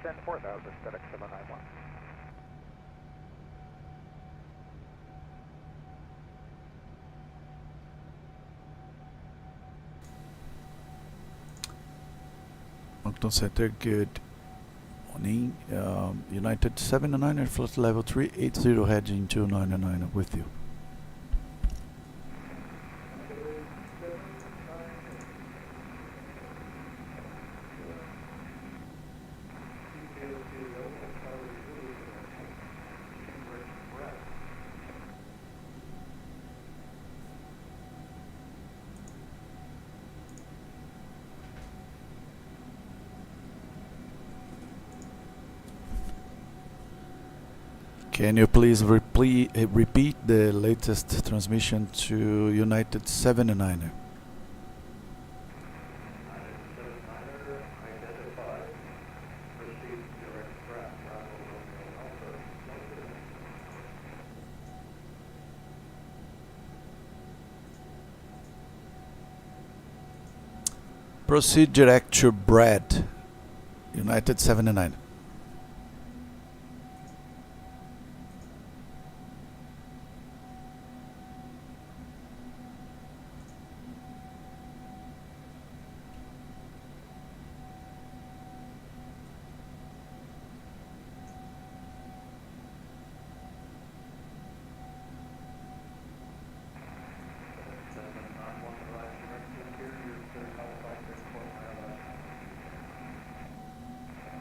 descend 4000, FedEx 791. Moncton Center, good morning. United 79 at flight level 380 heading to 999 with you. Can you please repeat the latest transmission to United 79er? Proceed direct to Brad, United 79.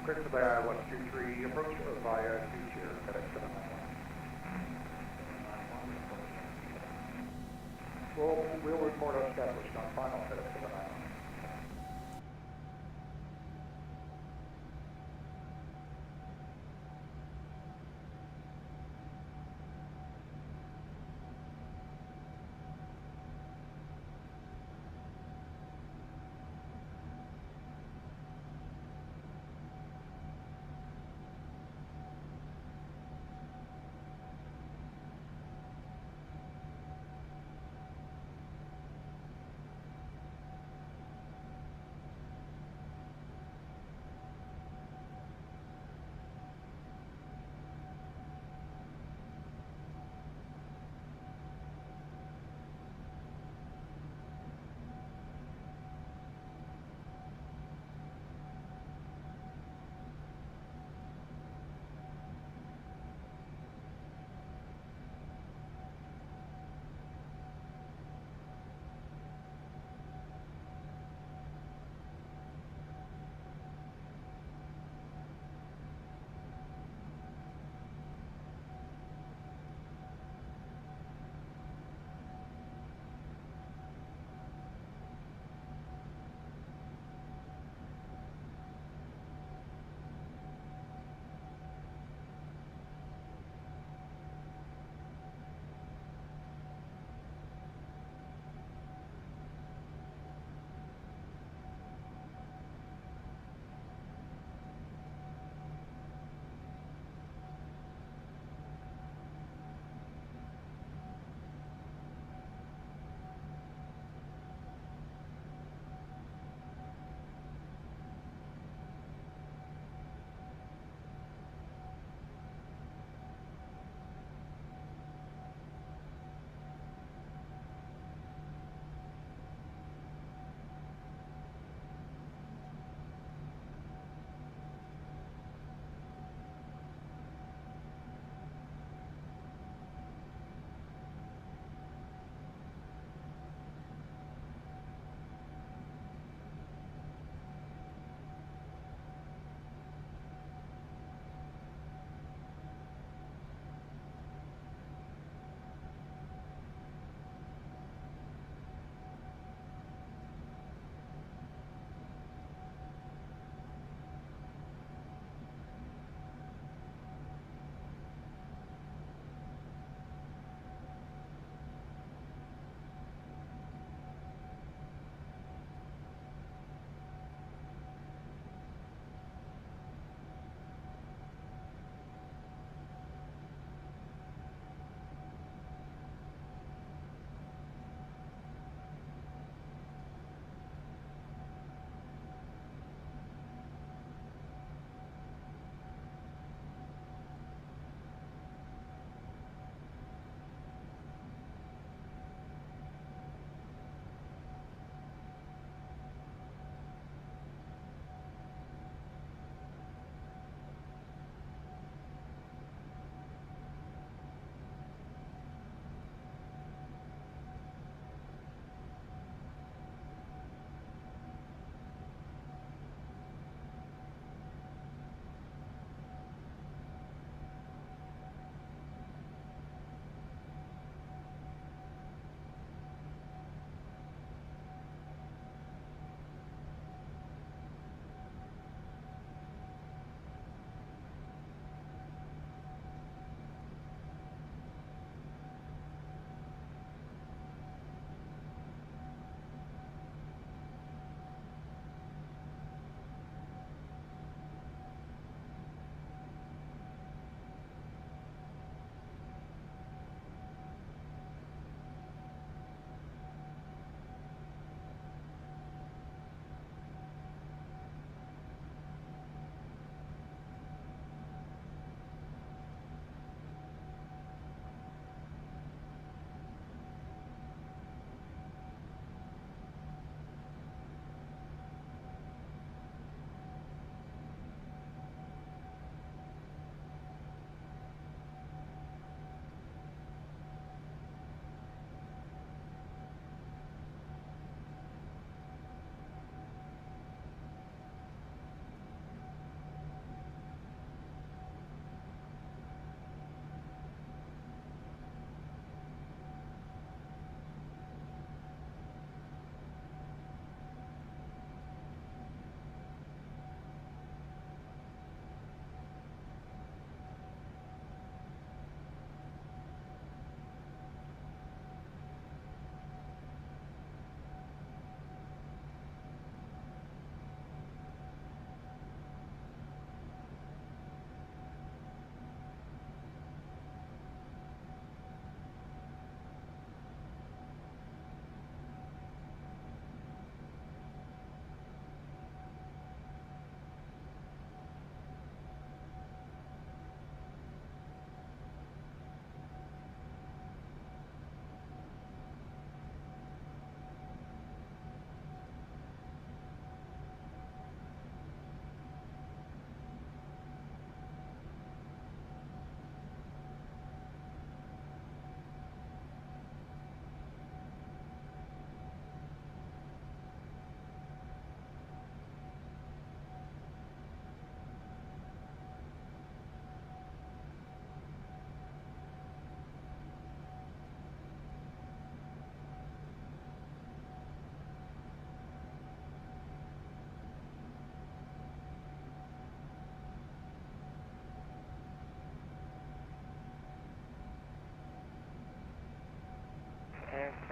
Clear to the Iowa 123, approach via Future, FedEx 791. We'll report established on final FedEx 791.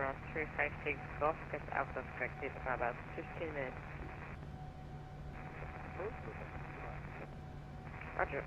from 356 Golf, get out of practice for about 15 minutes. Roger.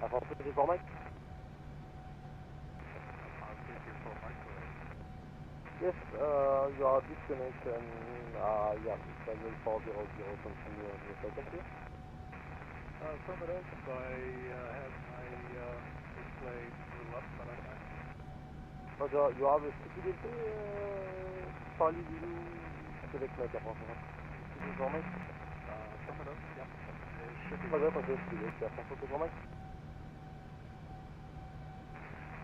Avant to the format? Yes, you are disconnection, yeah, it's 400, continue on your second here. Affirmative, I have my display blew up, but I'm not. Roger, you have a stupidity, parlez du select like apparemment. To the format? Affirmative, yep. It should be. Roger, select avant to the format.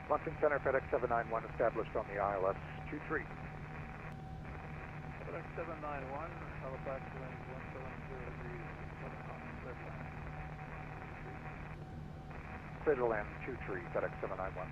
Launching center FedEx 791 established on the ILS 23. FedEx 791, Halifax wind 170 degrees, 7 knots, clear for land. Clear to land 23, FedEx 791.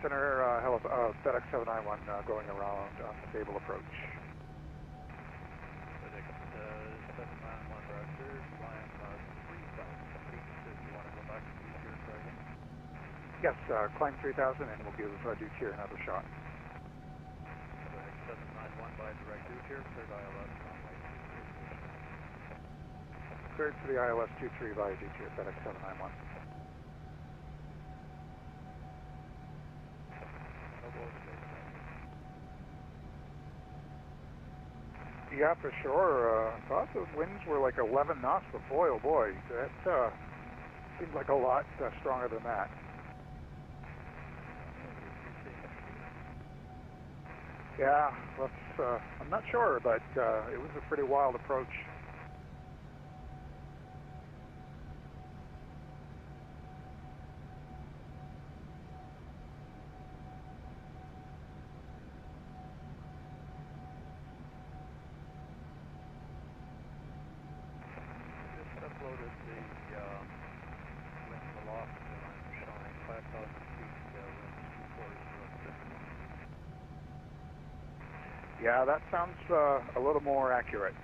Center, FedEx 791 going around on stable approach. FedEx 791 Roger, climb 3,000 feet. If you want to go back to your target. Yes, climb 3,000 and we'll give due tier another shot. FedEx 791 by direct due tier, cleared ILS runway 23. Cleared for the ILS 23 via due tier, FedEx 791. Yeah, for sure. I thought the winds were like 11 knots, but boy, oh boy, that seems like a lot stronger than that. Yeah, that's, I'm not sure, but it was a pretty wild approach. Uploaded the wind velocity line showing 5,000 feet, winds 240. Yeah, that sounds a little more accurate.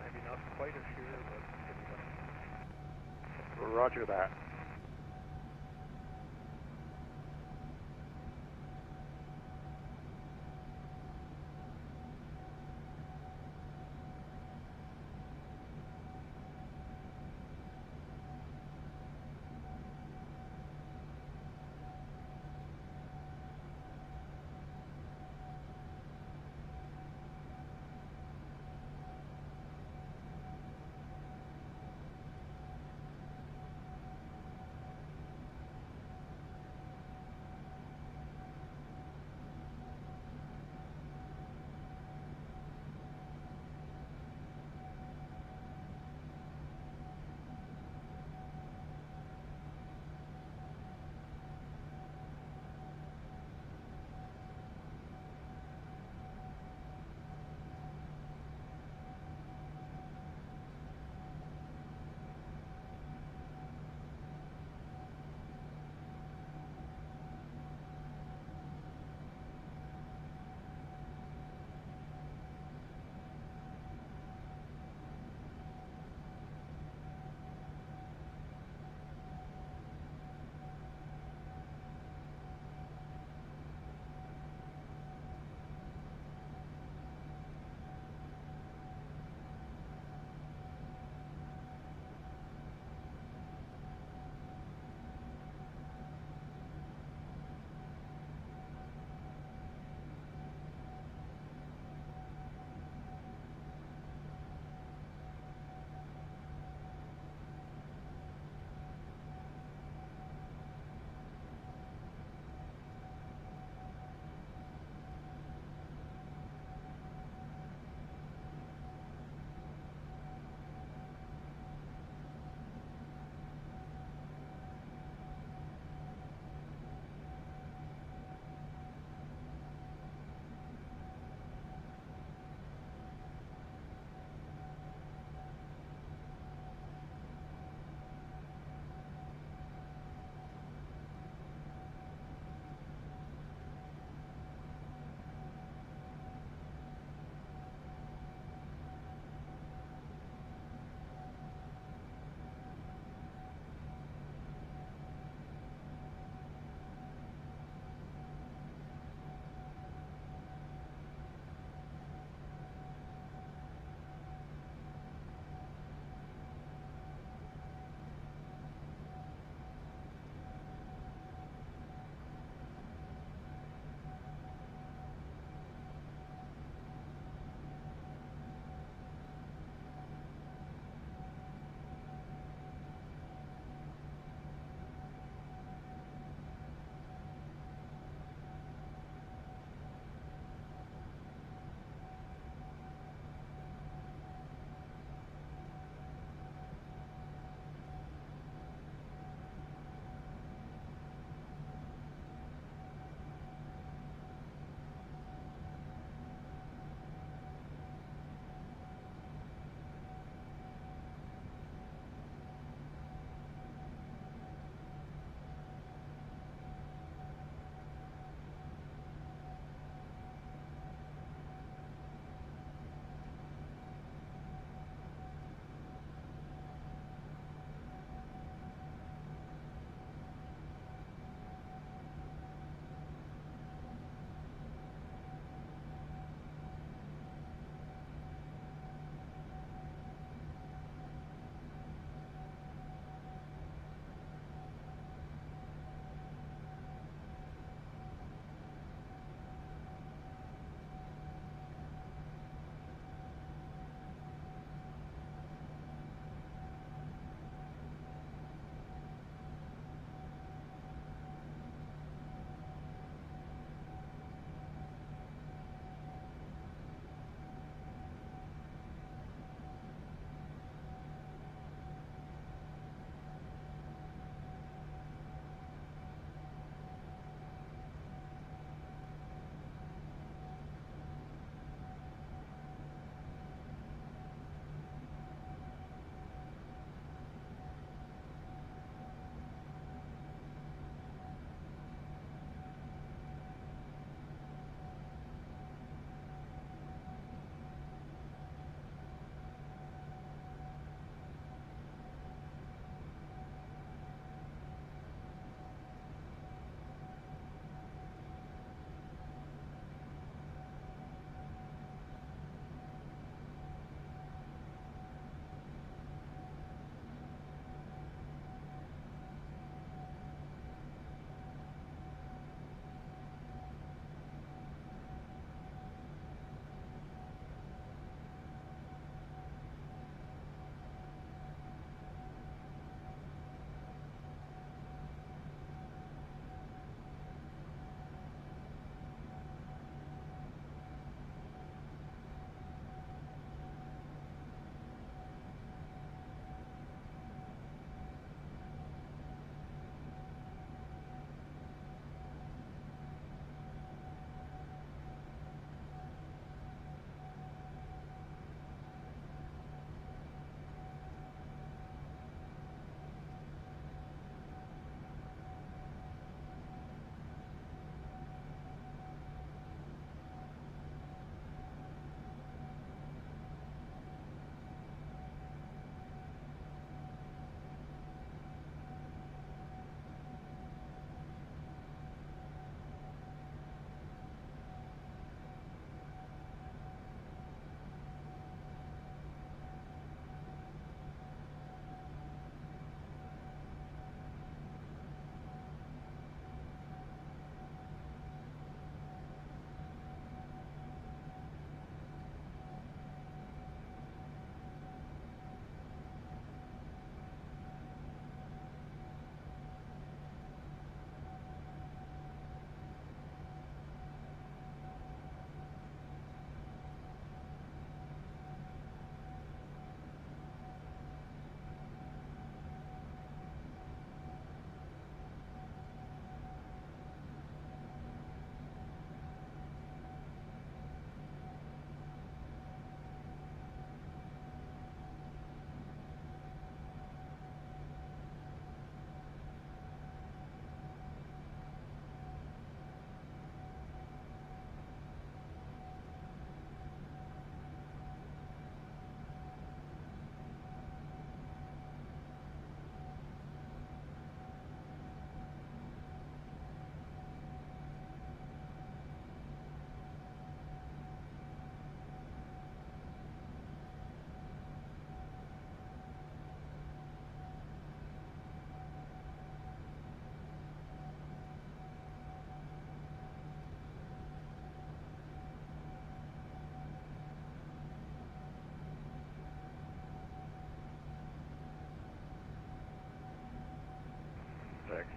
Maybe not quite as sheer, but pretty much. Roger that.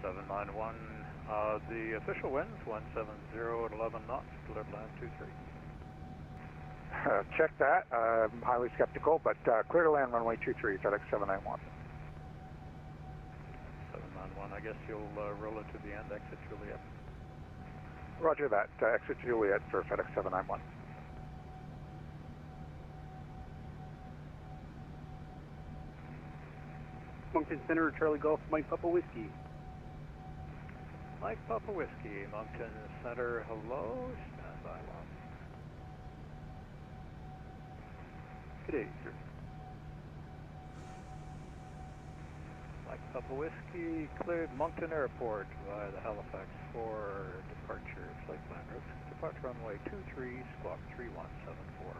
791. The official winds 170 at 11 knots. Cleared land 23. Check that. I'm highly skeptical, but clear to land runway 23, FedEx 791. 791. I guess you'll roll it to the end. Exit Juliet. Roger that. Exit Juliet for FedEx 791. Moncton Center, Charlie Golf, Mike Papa Whiskey. Mike Papa Whiskey, Moncton Center, hello. Stand by long. Good day, sir. Mike Papa Whiskey, cleared Moncton Airport via the Halifax 4 departure flight plan route. Departure runway 23, squawk 3174.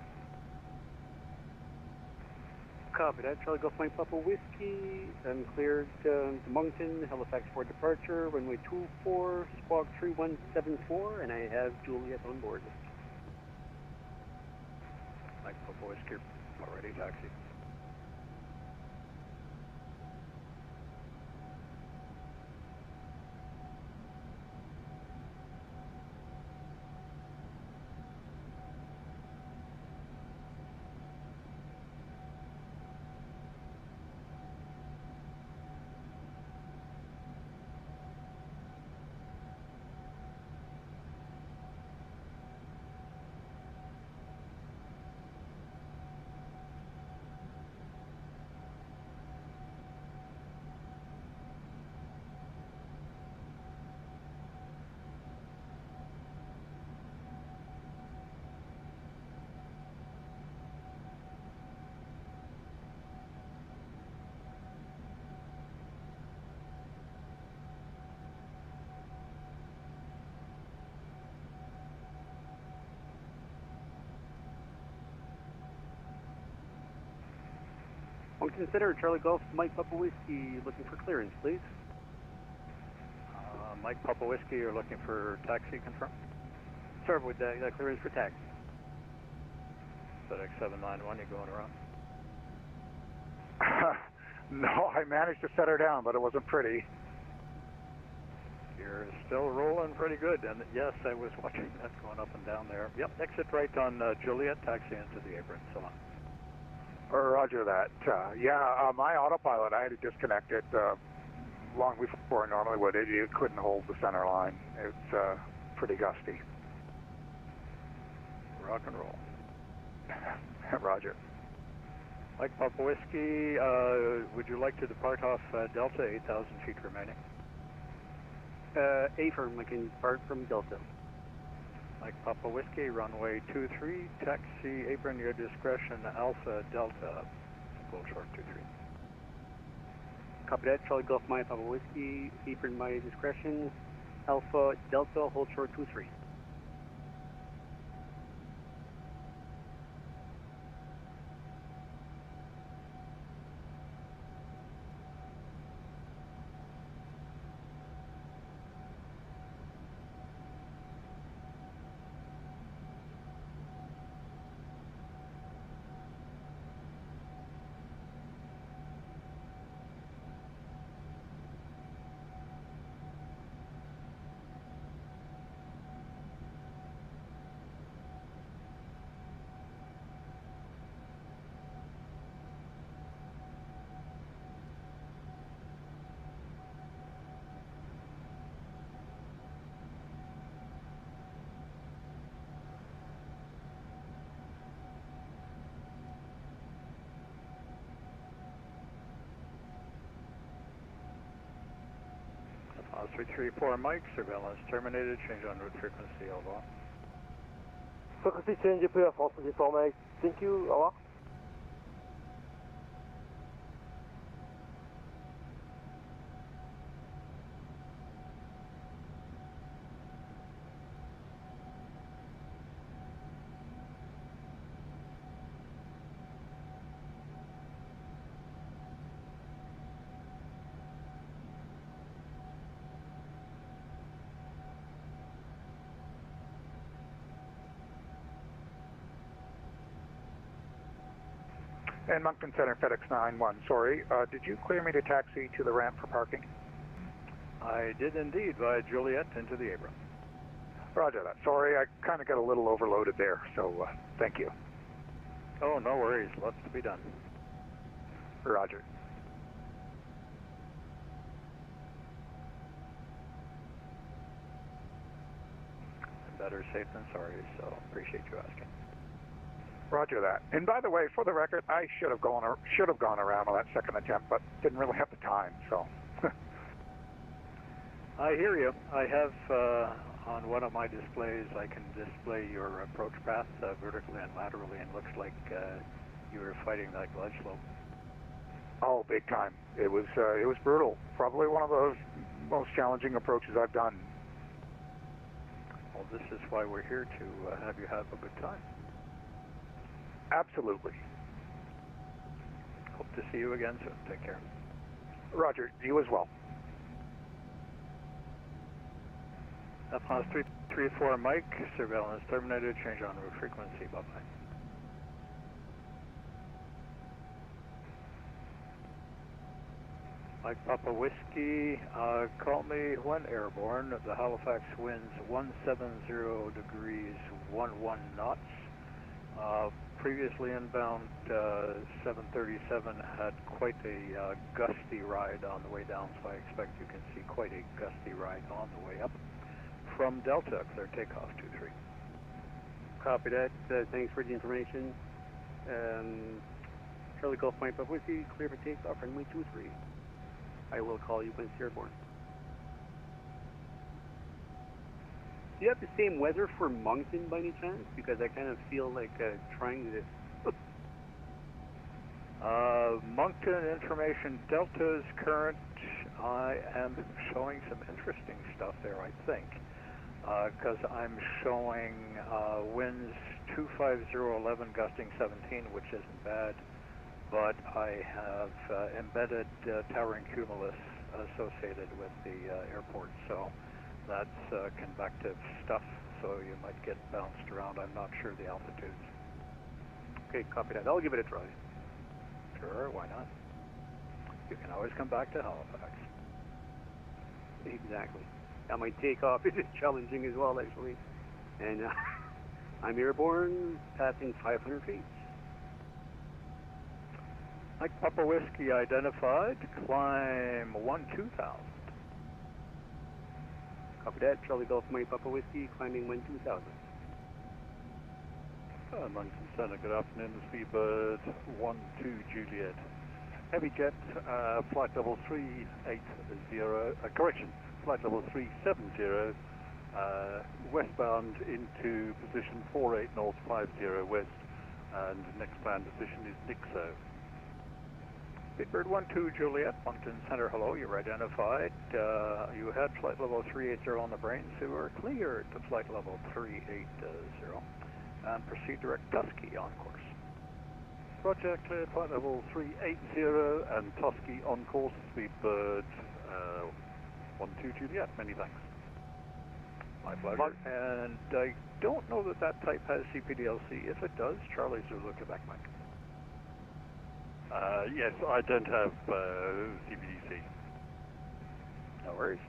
Copy that. Charlie Golf, Mike Papa Whiskey. I'm cleared to Moncton, Halifax 4 departure, runway 24, squawk 3174, and I have Juliet on board. Mike Papa Whiskey, already taxi. Moncton Center, Charlie Golf, Mike Papa Whiskey, looking for clearance, please. Mike Papa Whiskey, you're looking for taxi confirmed? Sir, with clearance for taxi. FedEx 791, you going around? No, I managed to set her down, but it wasn't pretty. You're still rolling pretty good, and yes, I was watching that going up and down there. Yep, exit right on Juliet, taxi into the apron, so on. Roger that. My autopilot, I had to disconnect it long before I normally would. It couldn't hold the center line. It's pretty gusty. Rock and roll. Roger. Mike Papa Whiskey, would you like to depart off Delta, 8,000 feet remaining? A-firm, I can depart from Delta. Mike Papa Whiskey, runway 23, taxi apron, your discretion, Alpha Delta, full short 23. Copy that, Charlie Golf, Mike Papa Whiskey, apron, my discretion, Alpha Delta, hold short 23. Miles 334 Mike, surveillance terminated, change on route frequency, au revoir. Frequency change depuis la France, 34 Mike. Thank you, au revoir. And Moncton Center, FedEx 91, sorry. Did you clear me to taxi to the ramp for parking? I did indeed, via Juliet into the Abram. Roger that. Sorry, I kind of got a little overloaded there, so thank you. Oh, no worries. Lots to be done. Roger. Better safe than sorry, so appreciate you asking. Roger that. And by the way, for the record, I should have gone around on that second attempt, but didn't really have the time, so. I hear you. I have on one of my displays, I can display your approach path vertically and laterally, and looks like you were fighting that glide slope. Oh, big time. It was brutal. Probably one of the most challenging approaches I've done. Well, this is why we're here, to have you have a good time. Absolutely. Hope to see you again soon. Take care. Roger, you as well. Upon 334 Mike, surveillance terminated, change en route frequency, bye-bye. Mike Papa Whiskey, call me when airborne. The Halifax winds 170 degrees 11 knots. Previously inbound 737 had quite a gusty ride on the way down, so I expect you can see quite a gusty ride on the way up. From Delta, clear takeoff 23. Copy that. Thanks for the information. Charlie Golf Mike Papa Whiskey, clear for takeoff, runway 23. I will call you when it's airborne. Do you have the same weather for Moncton by any chance? Because I kind of feel like trying this. Moncton information, Delta's current, I am showing some interesting stuff there, I think. Because I'm showing winds 25011 gusting 17, which isn't bad. But I have embedded towering cumulus associated with the airport, so that's convective stuff, so you might get bounced around. I'm not sure the altitudes. Okay, copy that. I'll give it a try. Sure, why not? You can always come back to Halifax. Exactly. Now my takeoff is challenging as well, actually. And I'm airborne, passing 500 feet. Mike Papa Whiskey identified, climb 12,000. Copy that. Charlie Golf Mike Papa Whiskey, climbing 12,000. Moncton Center, good afternoon. Speedbird 12 Juliet. Heavy jet, flight level 380, correction, flight level 370, westbound into position 48 North 50 West, and next planned position is Nixo. Speedbird 12 Juliet, Moncton Center, hello, you're identified. You had flight level 380 on the brain, so you are cleared to flight level 380. And proceed direct Tusky on course. Roger, cleared flight level 380 and Tusky on course, Speedbird 12 Juliet, many thanks. My pleasure. And I don't know that that type has CPDLC. If it does, Charlie Zulu, Quebec Mike. Yes, I don't have CPDC. No worries.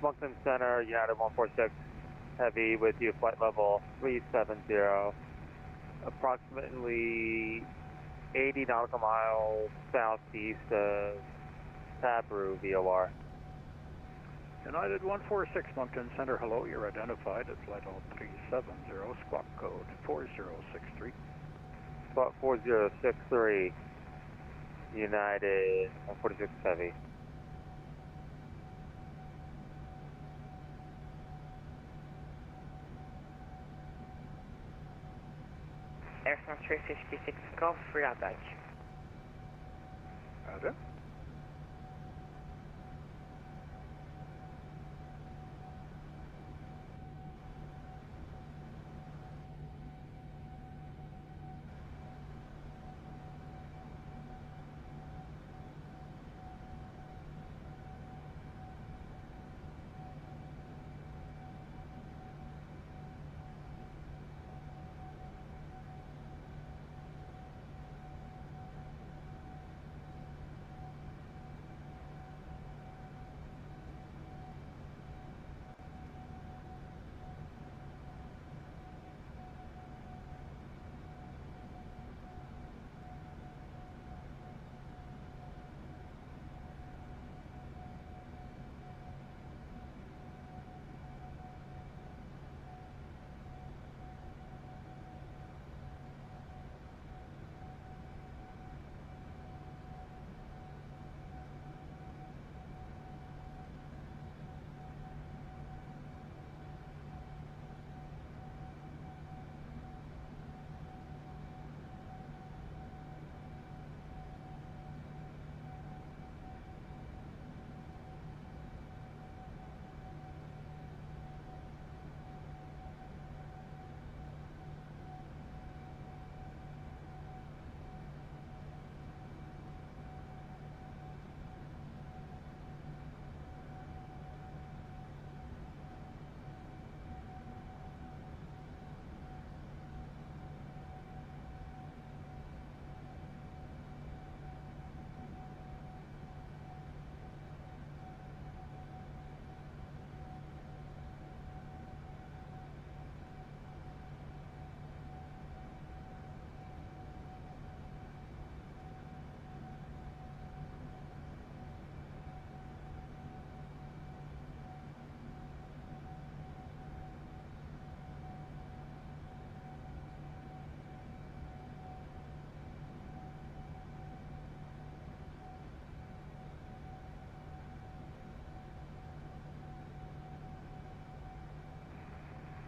Moncton Center, United 146, heavy with you, flight level 370, approximately 80 nautical miles southeast of Tabru, VOR. United 146, Moncton Center, hello, you're identified at flight level 370, squawk code 4063. Squawk 4063, United 146 heavy. Aircraft 356 Golf, RADEON. Roger.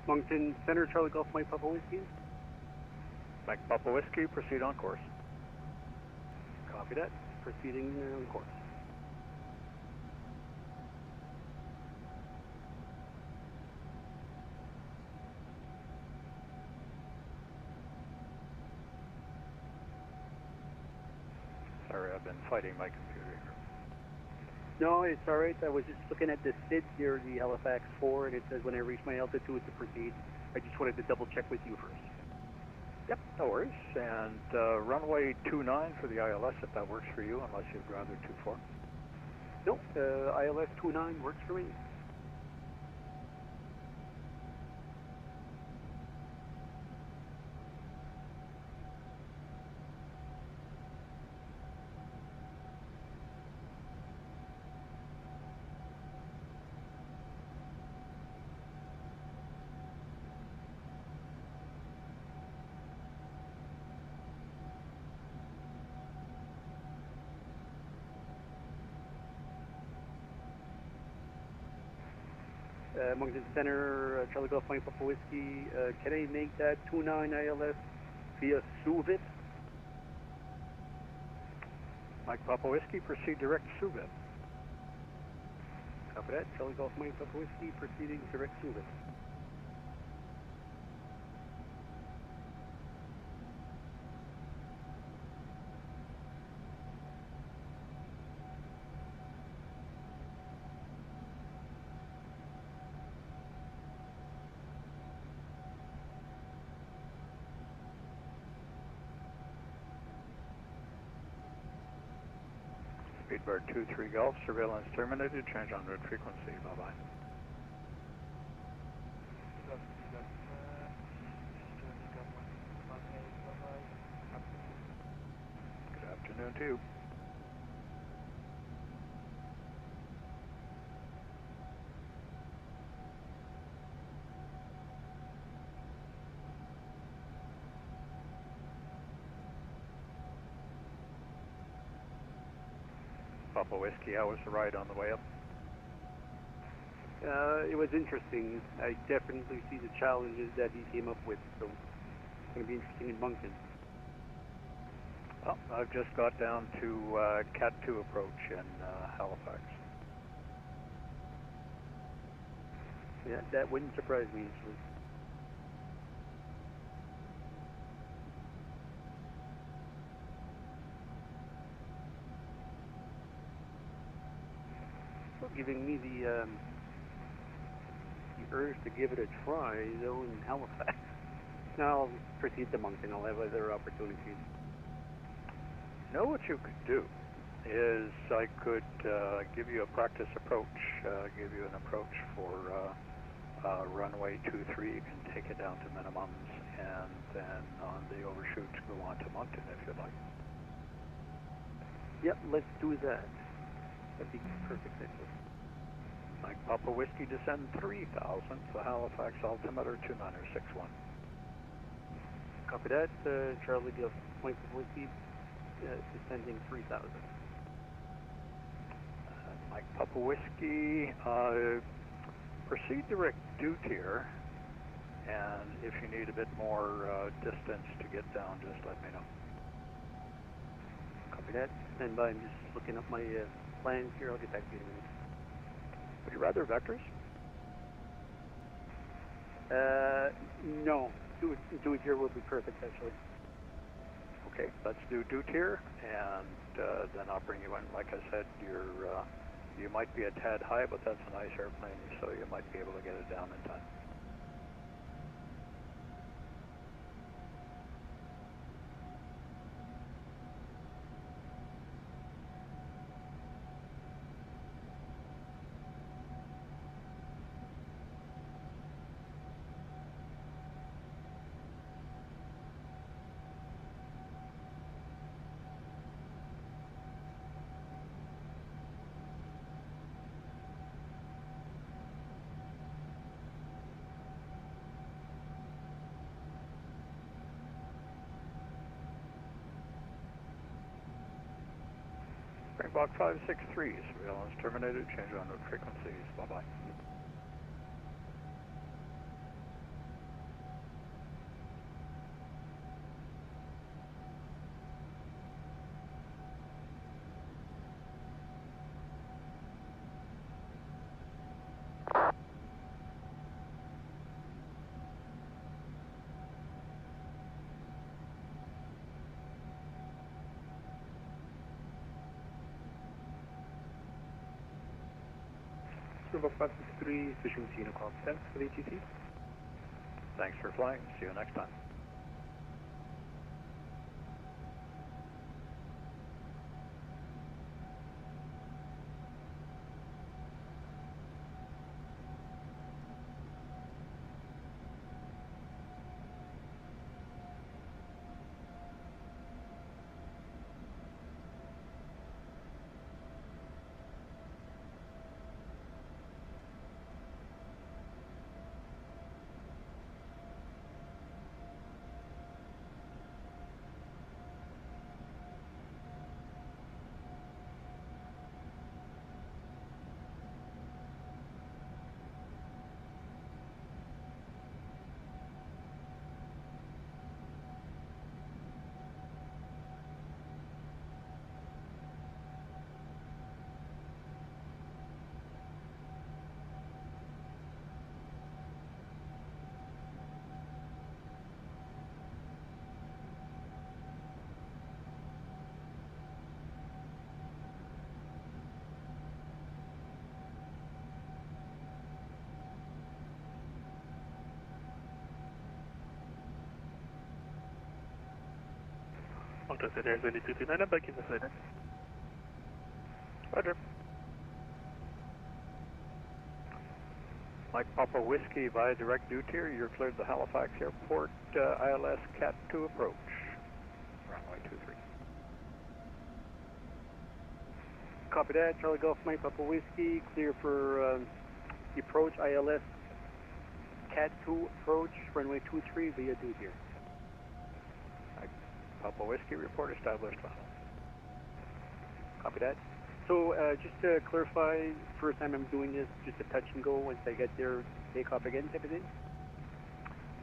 Moncton Center, Charlie Golf, Mike Papa Whiskey. Mike Papa Whiskey, proceed on course. Copy that. Proceeding on course. Sorry, I've been fighting my computer here. No, it's all right. I was just looking at the SID here, the Halifax 4, and it says when I reach my altitude to proceed. I just wanted to double check with you first. Yep, no worries. And runway 29 for the ILS, if that works for you, unless you'd rather 24. Nope, ILS 29 works for me. Moncton Center, Charlie Golf, Mike Papa Whiskey. Can I make that 29 ILS via SUVIP? Mike Papa Whiskey, proceed direct SUVIP. Copy that. Charlie Golf, Mike Papa Whiskey, proceeding direct SUVIP. Speedbird 23 Golf, surveillance terminated, change en route frequency, bye-bye. Good afternoon to you. Papa Whiskey, how was the ride on the way up? It was interesting. I definitely see the challenges that he came up with, so it's going to be interesting in Moncton. Well, I've just got down to Cat 2 approach in Halifax. Yeah, that wouldn't surprise me, actually. Giving me the urge to give it a try, though, in Halifax. Now I'll proceed to Moncton. I'll have other opportunities. You know what you could do is I could give you a practice approach, give you an approach for runway 23. You can take it down to minimums, and then on the overshoots go on to Moncton if you'd like. Yep, let's do that. That'd be perfect, actually. Mike Papa Whiskey, descend 3,000 to Halifax altimeter 2961. Copy that. Charlie Golf, Mike Papa Whiskey, descending 3,000. Mike Papa Whiskey, proceed direct due tier, and if you need a bit more distance to get down, just let me know. Copy that. Stand by. I'm just looking up my plans here. I'll get back to you in a minute. Would you rather vectors? No. Do it here will be perfect, actually. Okay, let's do due tier, and then I'll bring you in. Like I said, you might be a tad high, but that's a nice airplane, so you might be able to get it down in time. Springbok 563, surveillance terminated, change en route frequencies, bye-bye. November 563, fishing scene o'clock 10 for the ATC. Thanks for flying. See you next time. Moncton Center, 2229, I'm back in the center. Roger. Mike Papa Whiskey via direct due tier, you're cleared the Halifax Airport, ILS Cat 2 approach. Runway 23. Copy that, Charlie Golf Mike Papa Whiskey, clear for the approach, ILS Cat 2 approach, runway 23 via due tier. Papa Whiskey, report established final. Copy that. So just to clarify, first time I'm doing this, just a touch and go. Once I get there, take off again type of thing?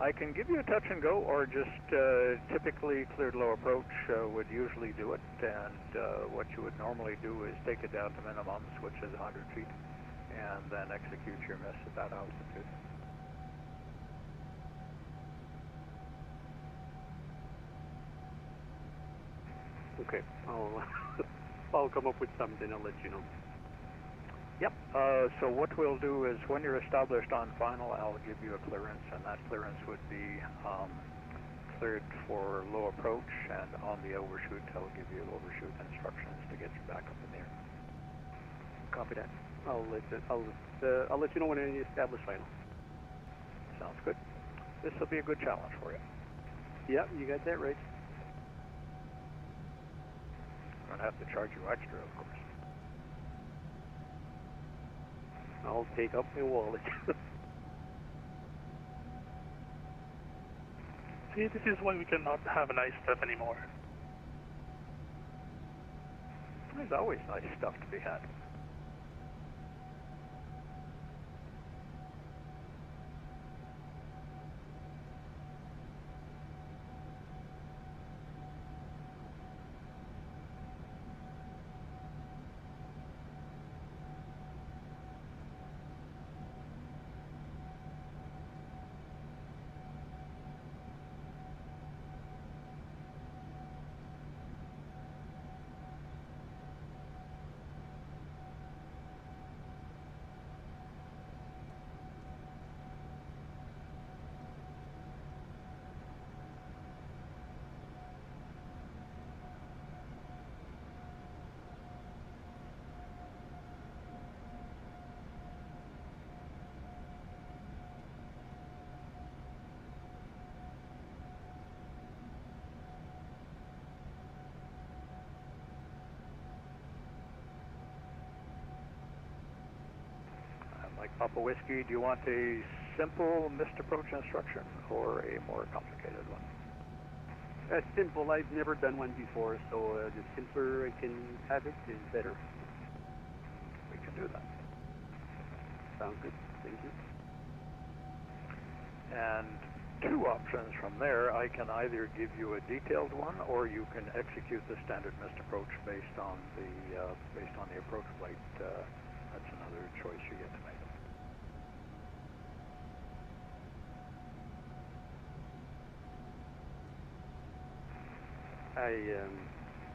I can give you a touch and go, or just typically cleared low approach would usually do it, and what you would normally do is take it down to minimums, which is 100 feet, and then execute your miss at that altitude. Okay, I'll come up with something, I'll let you know. Yep, so what we'll do is when you're established on final, I'll give you a clearance, and that clearance would be cleared for low approach, and on the overshoot, I'll give you overshoot instructions to get you back up in the air. Copy that. I'll let you know when I establish final. Sounds good. This will be a good challenge for you. Yep, you got that right. I'm going to have to charge you extra, of course. I'll take up my wallet. See, this is why we cannot have nice stuff anymore. There's always nice stuff to be had. Like Papa Whiskey, do you want a simple missed approach instruction or a more complicated one? Simple. I've never done one before, so the simpler I can have it is better. We can do that. Sounds good. Thank you. And two options from there. I can either give you a detailed one, or you can execute the standard missed approach based on the approach flight. That's another choice you get to make.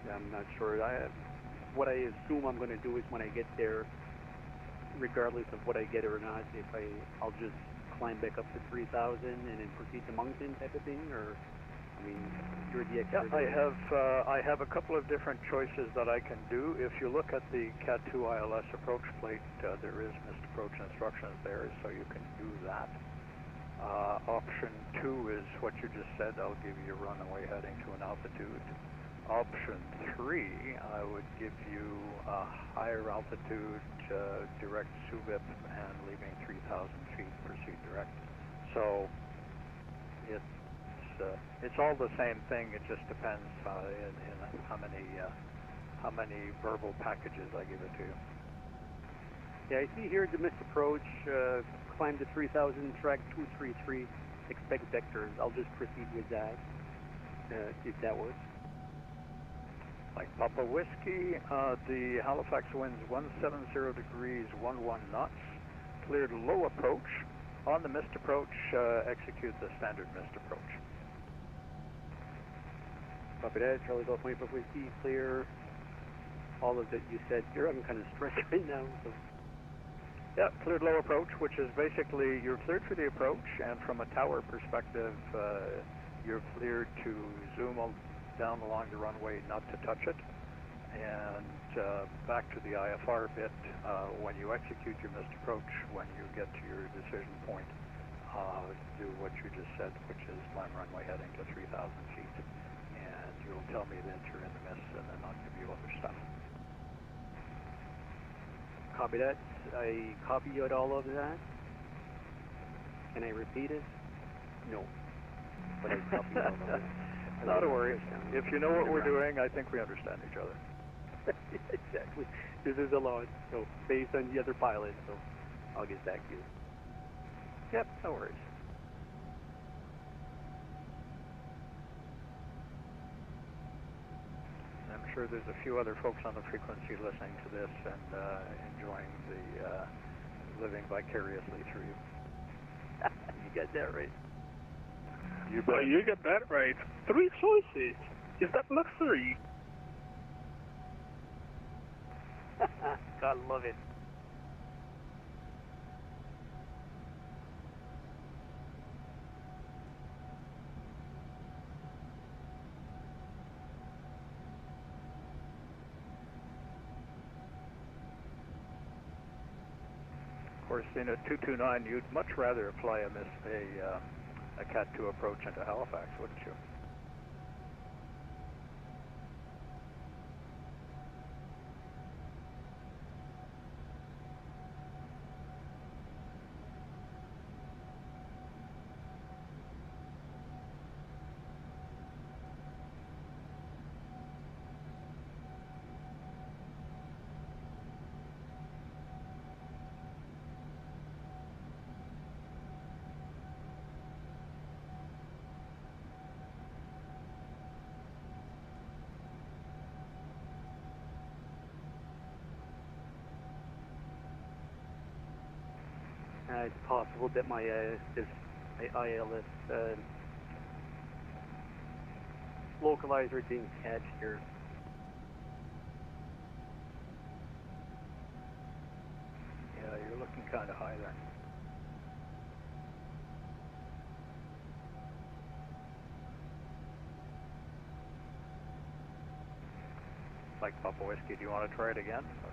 I'm not sure. What I assume I'm going to do is when I get there, regardless of what I get or not, if I'll just climb back up to 3,000 and then proceed to Moncton type of thing, or, I mean, you're the expert. Yeah, I have a couple of different choices that I can do. If you look at the Cat 2 ILS approach plate, there is missed approach instructions there, so you can do that. Option 2 is what you just said. I'll give you a runaway heading to an altitude. Option 3, I would give you a higher altitude, direct SUVIP, and leaving 3,000 feet, proceed direct. So it's all the same thing. It just depends in how many verbal packages I give it to you. Yeah, I see here the missed approach, climb to 3,000, track 233, expect vectors. I'll just proceed with that, if that works. Like Papa Whiskey, the Halifax winds 170 degrees, 11 knots, cleared low approach. On the missed approach, execute the standard missed approach. Copy that, Charlie Golf Mike Papa Whiskey, clear all of that you said. I'm kind of stressed right now, so. Yeah, cleared low approach, which is basically you're cleared for the approach, and from a tower perspective, you're cleared to zoom down along the runway, not to touch it. And back to the IFR bit, when you execute your missed approach, when you get to your decision point, do what you just said, which is climb runway heading to 3,000 feet. And you'll tell me that you're in the mist, and then I'll give you other stuff. Copy that. I copied all of that. Can I repeat it? No. But I copied all of it. Not a worry. If you know what we're doing, I think we understand each other. Exactly. This is a lot, so based on the other pilot, so I'll get back to you. Yep, no worries. I'm sure there's a few other folks on the frequency listening to this and enjoying the living vicariously through you. You got that right. You got that right. 3 choices. Is that luxury? God love it. Of course, in a 229, you'd much rather fly a Cat 2 approach into Halifax, wouldn't you? It's possible that my ILS localizer didn't catch here. Yeah, you're looking kind of high there. Like Papa Whiskey, do you want to try it again? Or?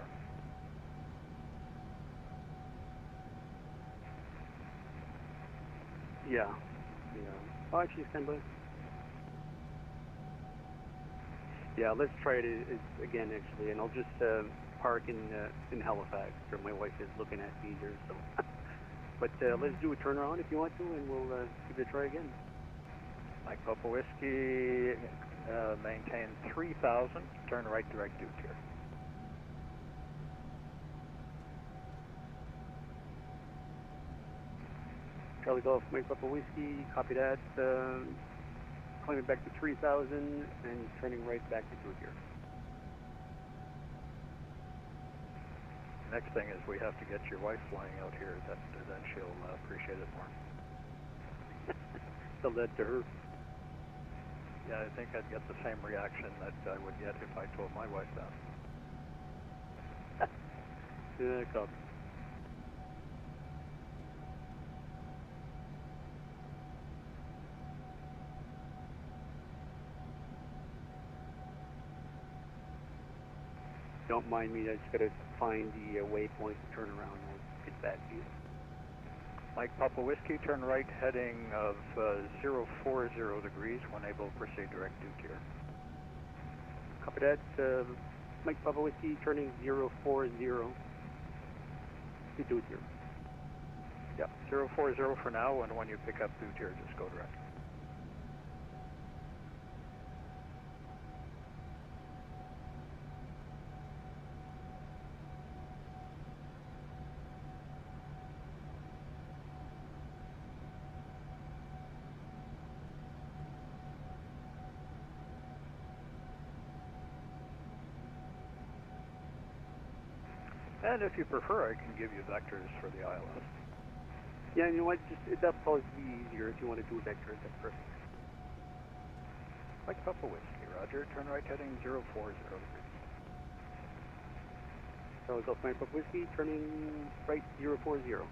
Yeah. Oh, actually, stand by. Yeah, let's try it again, actually, and I'll just park in Halifax, where my wife is looking at me here. So, but let's do a turnaround if you want to, and we'll give it a try again. Mike Papa Whiskey, maintain 3,000, turn right direct Duke here. Charlie Golf, Mike Papa Whiskey, copy that. Climbing back to 3,000 and turning right back to Duke here. Next thing is we have to get your wife flying out here, then she'll appreciate it more. Tell that to her. Yeah, I think I'd get the same reaction that I would get if I told my wife that. Copy. Don't mind me, I just got to find the waypoint to turn around. I'll get back to you. Mike Papa Whiskey, turn right heading of 040 degrees when able, proceed direct due tier. Copy that. Mike Papa Whiskey, turning 040. You do tier. Yep, 040 for now, and when you pick up due tier, just go direct. And if you prefer, I can give you vectors for the ILS. Yeah, you know what? Just that'll probably be easier if you want to do vectors. That's perfect. Mike Papa Whiskey, roger. Turn right heading 040 degrees. So Golf Mike Papa Whiskey, turning right 040.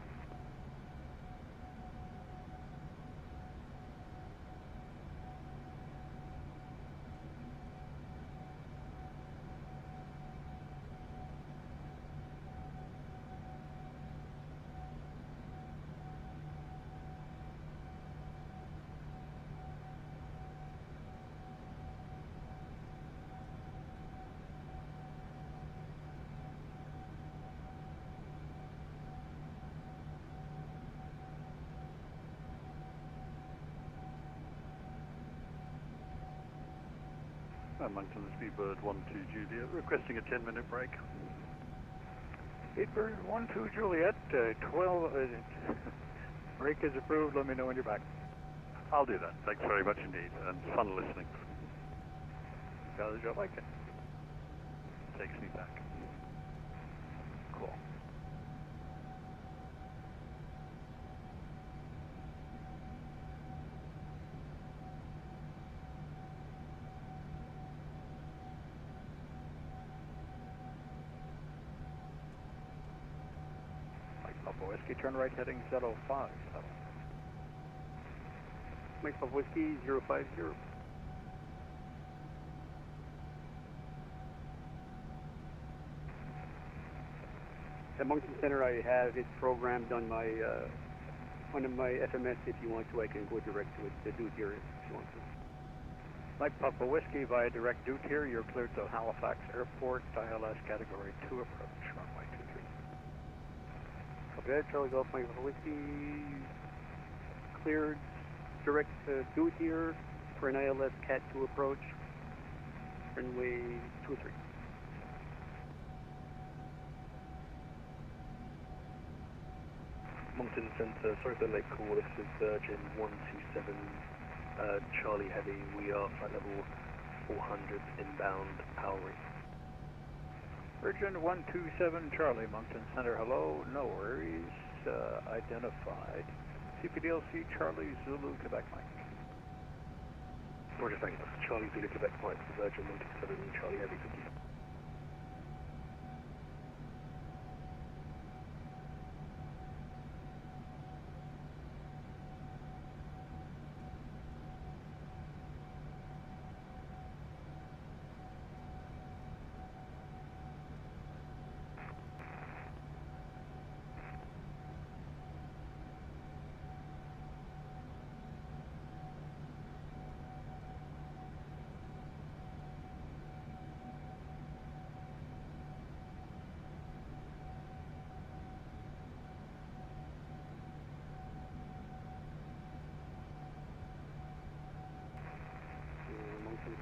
Moncton Speedbird 12 Juliet, requesting a 10-minute break. Speedbird 12 Juliet, 12. Break is approved. Let me know when you're back. I'll do that. Thanks very much indeed, and fun listening. Because you'll like it. Takes me back. Cool. Papa Whiskey, turn right heading 050. Mike Papa Whiskey 050. At Moncton Center, I have it programmed on my one of my FMS. If you want to, I can go direct to it to do tier if you want to. Mike Papa Whiskey via direct due tier, you're cleared to Halifax Airport, ILS Category 2 approach, runway 23. Okay, Charlie Golf Mike Papa Whiskey, cleared direct due tier for an ILS Cat 2 approach, runway 23. Moncton Centre, sorry for the late call, this is Virgin 127, Charlie Heavy, we are flight level 400 inbound, power rate. Virgin 127 Charlie, Moncton Center, hello, no worries, identified. CPDLC Charlie Zulu Quebec Mike. Roger, thank you. Charlie Zulu Quebec Mike, Virgin 127 Charlie Heavy, thank you.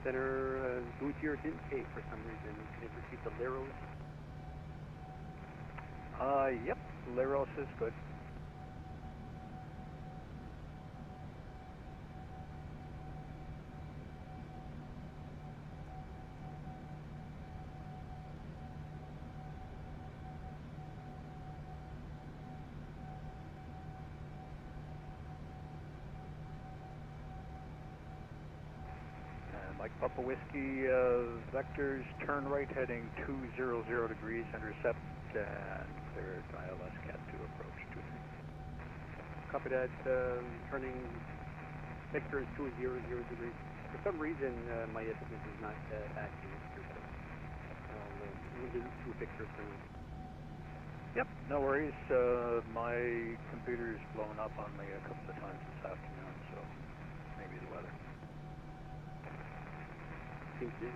Center, due tier didn't pay for some reason. Can you repeat the Leros? Yep, Leros is good. Mike Papa Whiskey, vectors, turn right heading 200 degrees, intercept, and cleared ILS Cat 2 approach 23. Copy that, turning vectors 200 degrees. For some reason, my estimate is not active. I'll do a picture for you. Yep, no worries. My computer's blown up on me a couple of times this afternoon, so maybe the weather. Thank you.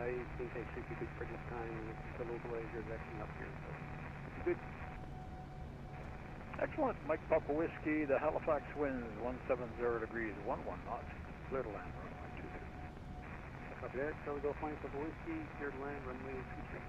I think I should be good for this time. The localizer is acting up here, so good. Excellent. Mike Papa Whiskey, the Halifax winds 170 degrees, 11 knots. Clear to land, runway 23. Copy that. Charlie Golf Mike Papa Whiskey, clear to land, runway 23.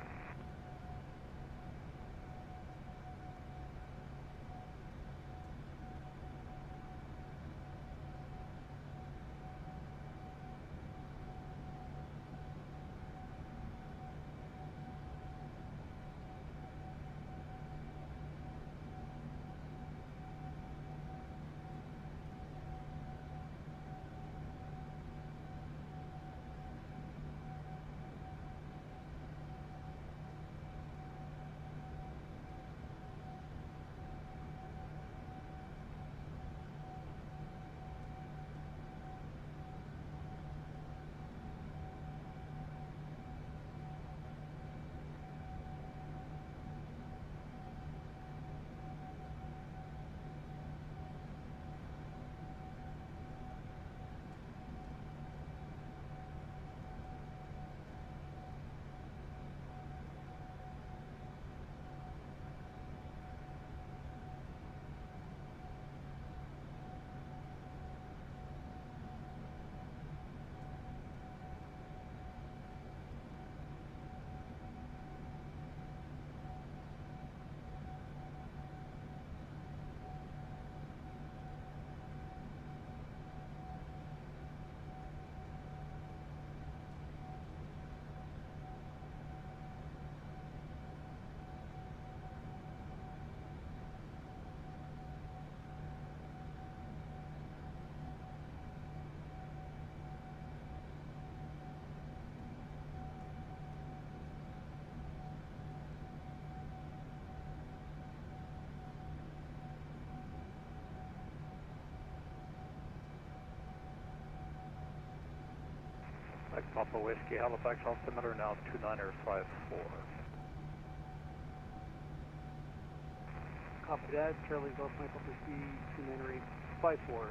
Mike Papa Whiskey, Halifax altimeter now 2954. Copy that. Charlie Golf Mike Papa Whiskey, 29854.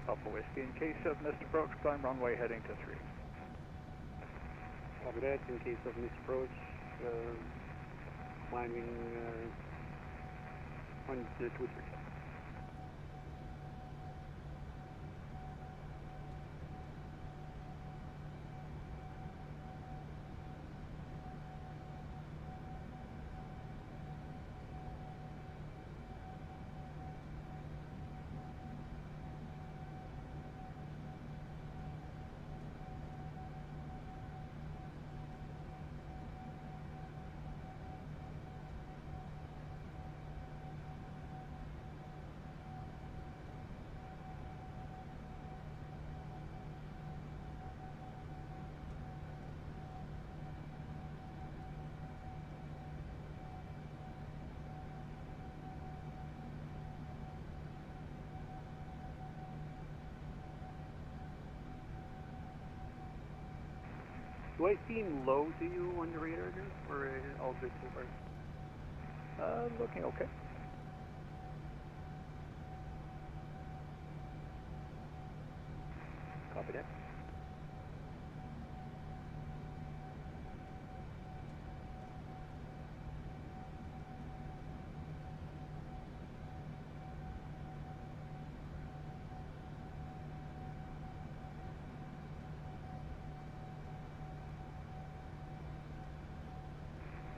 Papa Whiskey. In case of missed approach, climb runway heading to 3. Copy that. In case of missed approach, climbing on to 2 3. Do I seem low to you on the radar here, or all good so far? Looking okay. Copy that.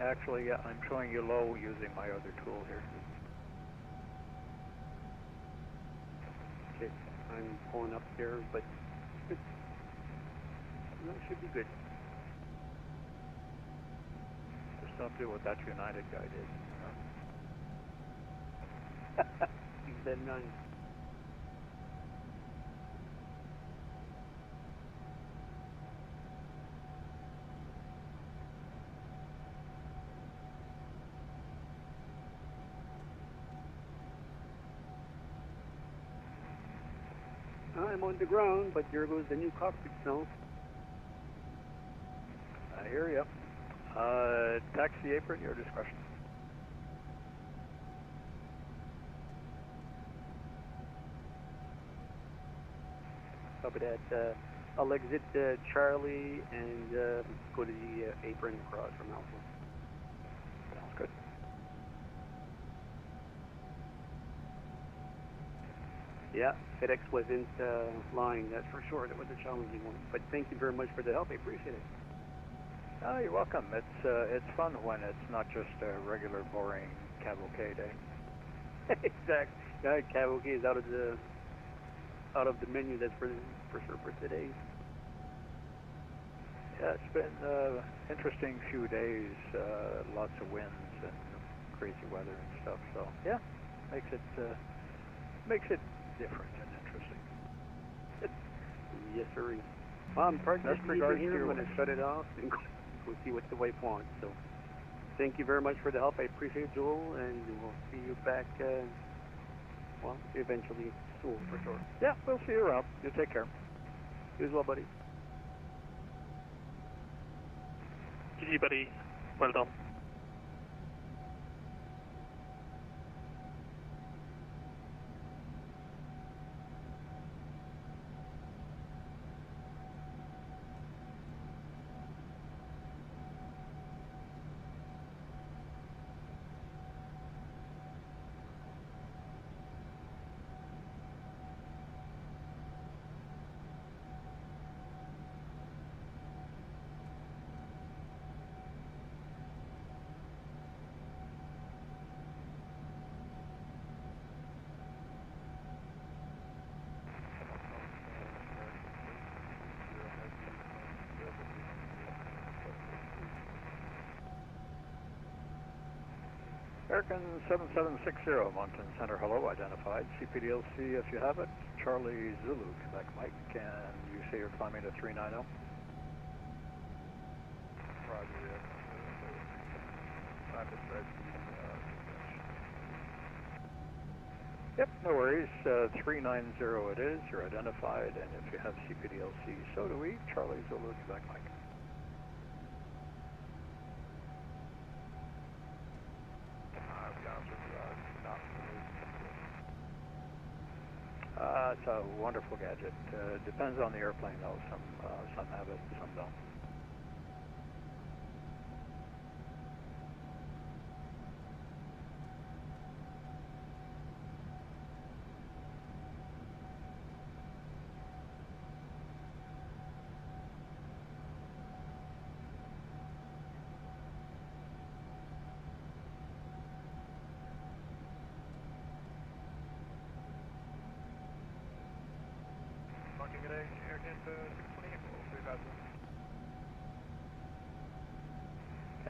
Actually, yeah, I'm showing you low using my other tool here. Okay, I'm pulling up there, but good. That should be good. Just don't do what that United guy did. B787-9. I'm on the ground, but there goes the new cockpit now. I hear you. Taxi apron, your discretion. Copy that. I'll exit Charlie and go to the apron across from Alpha. Sounds good. Yeah, FedEx wasn't lying, that's for sure. That was a challenging one. But thank you very much for the help. I appreciate it. Oh, you're welcome. It's fun when it's not just a regular boring cavalcade, eh? Exactly. Yeah, cavalcade is out of the menu. That's for sure for today. Yeah, it's been an interesting few days. Lots of winds and crazy weather and stuff. So yeah, makes it different and interesting. Yes, sir. I'm parked Best just regards here. to your I'm going to wife. shut it off and go see what the wife wants. So, thank you very much for the help. I appreciate it, Joel, and we'll see you back, well, eventually soon, for sure. Yeah, we'll see you around. You take care. You as well, buddy. GG, buddy. Well done. American 7760, Moncton Center, hello, identified. CPDLC, if you have it. Charlie Zulu, Quebec Mike, and you say you're climbing to 390? Roger, yeah. I'm just ready. Yep, no worries. 390 it is. You're identified, and if you have CPDLC, so do we. Charlie Zulu, Quebec Mike. It's a wonderful gadget. Depends on the airplane though. Some have it, some don't.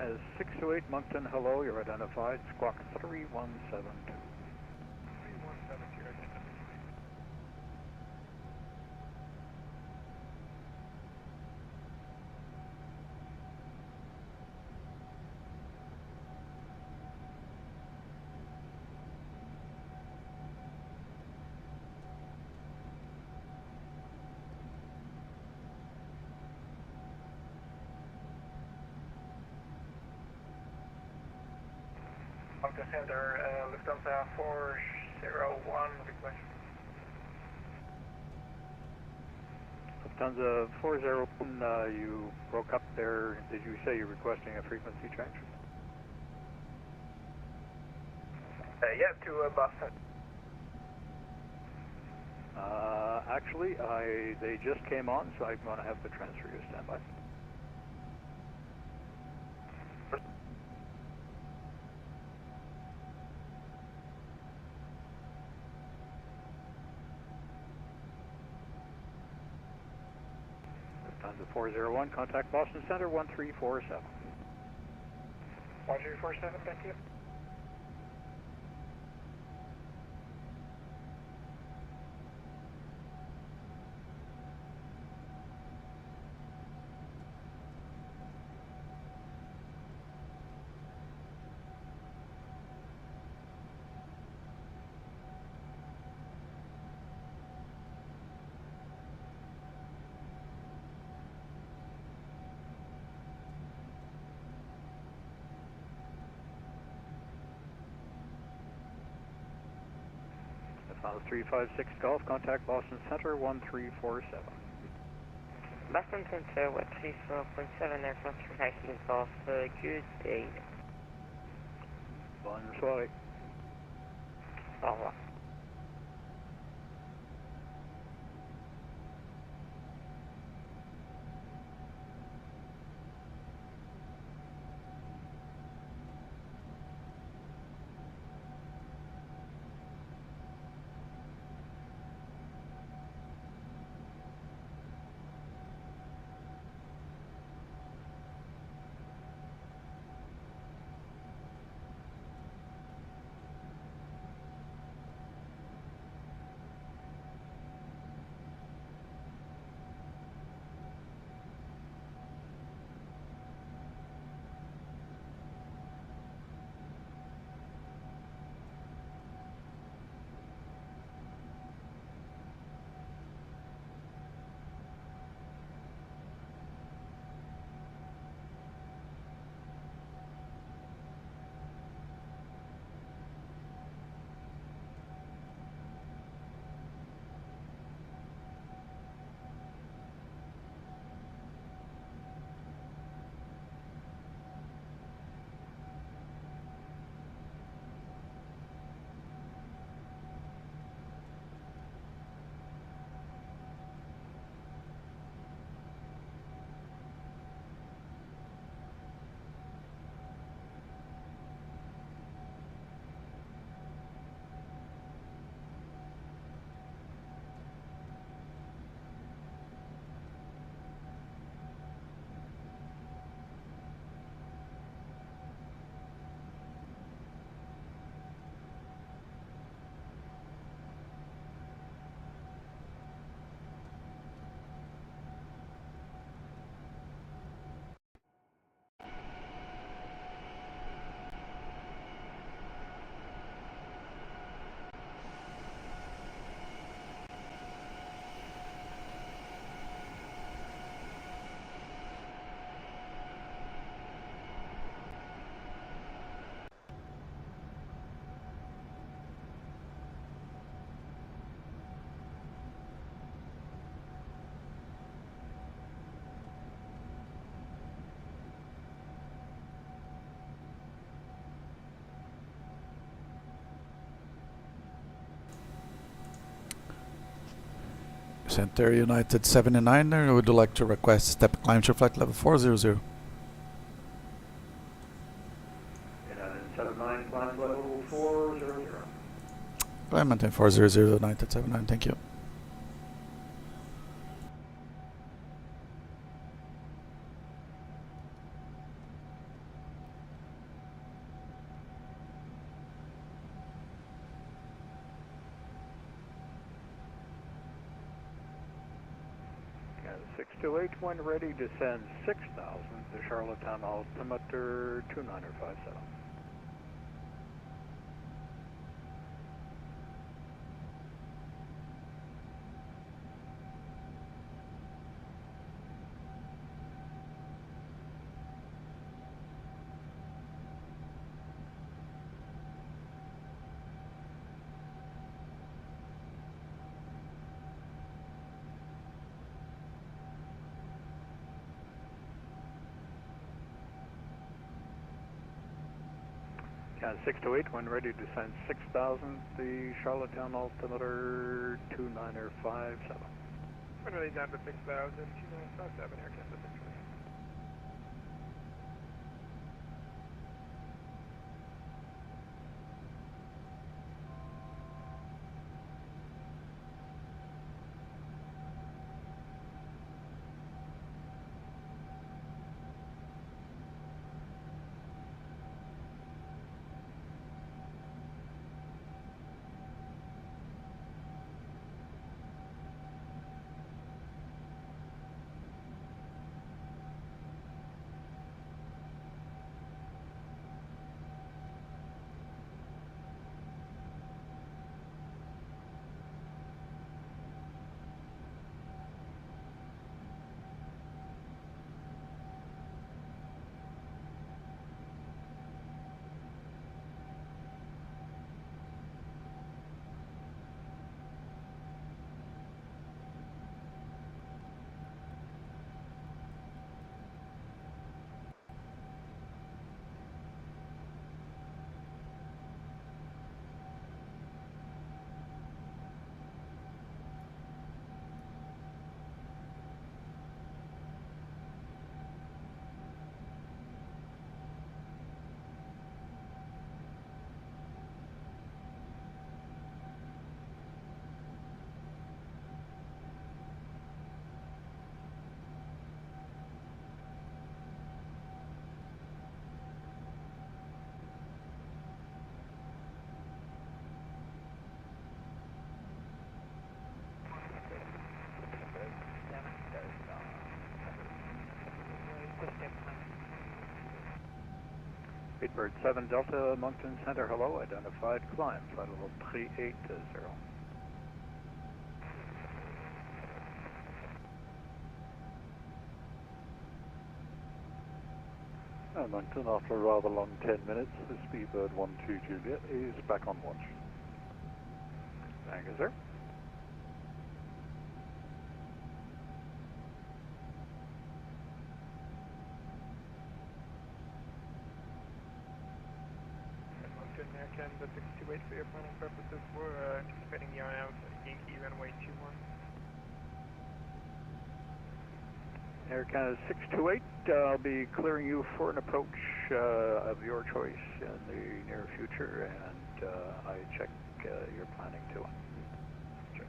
As 628 Moncton, hello, you're identified, squawk 317. 317, you're identified. Moncton Center, Lufthansa 401, request. Lufthansa 401, you broke up there. Did you say you're requesting a frequency change? Yeah, to Boston. Actually, they just came on, so I'm going to have to transfer you. Stand by. Lufthansa 401, contact Boston Center 1347. 1347, thank you. Lufthansa 356 Golf, contact Boston Center 1347. Boston Center, what 34.7 aircraft tracking Golf, good day. Bonne soirée. Au revoir. Center United 79er, would you like to request step climb to flight level 400? United 79, climb level 400. Climb maintain 400, United 79, thank you. Got 628, when ready, descend 6,000 to Charlottetown altimeter 2957. Got 628, when ready, descend 6,000, the Charlottetown altimeter 2957. When ready down to 6,000, 2957, Air Canada 628. Bird 7 Delta, Moncton Center, hello, identified climb, flight level 380. Moncton, after a rather long 10 minutes, the Speedbird 12 Juliet is back on watch. Thank you, sir. Air Canada 628 for your planning purposes. We're anticipating the on out Yankee runway 21. Air Canada 628, I'll be clearing you for an approach of your choice in the near future, and I check your planning too. Check.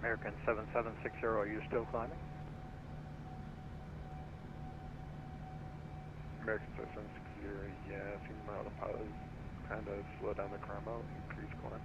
American 7760, are you still climbing? American 7760, yeah, I think my autopilot is kind of slow down the climb out, increase climb.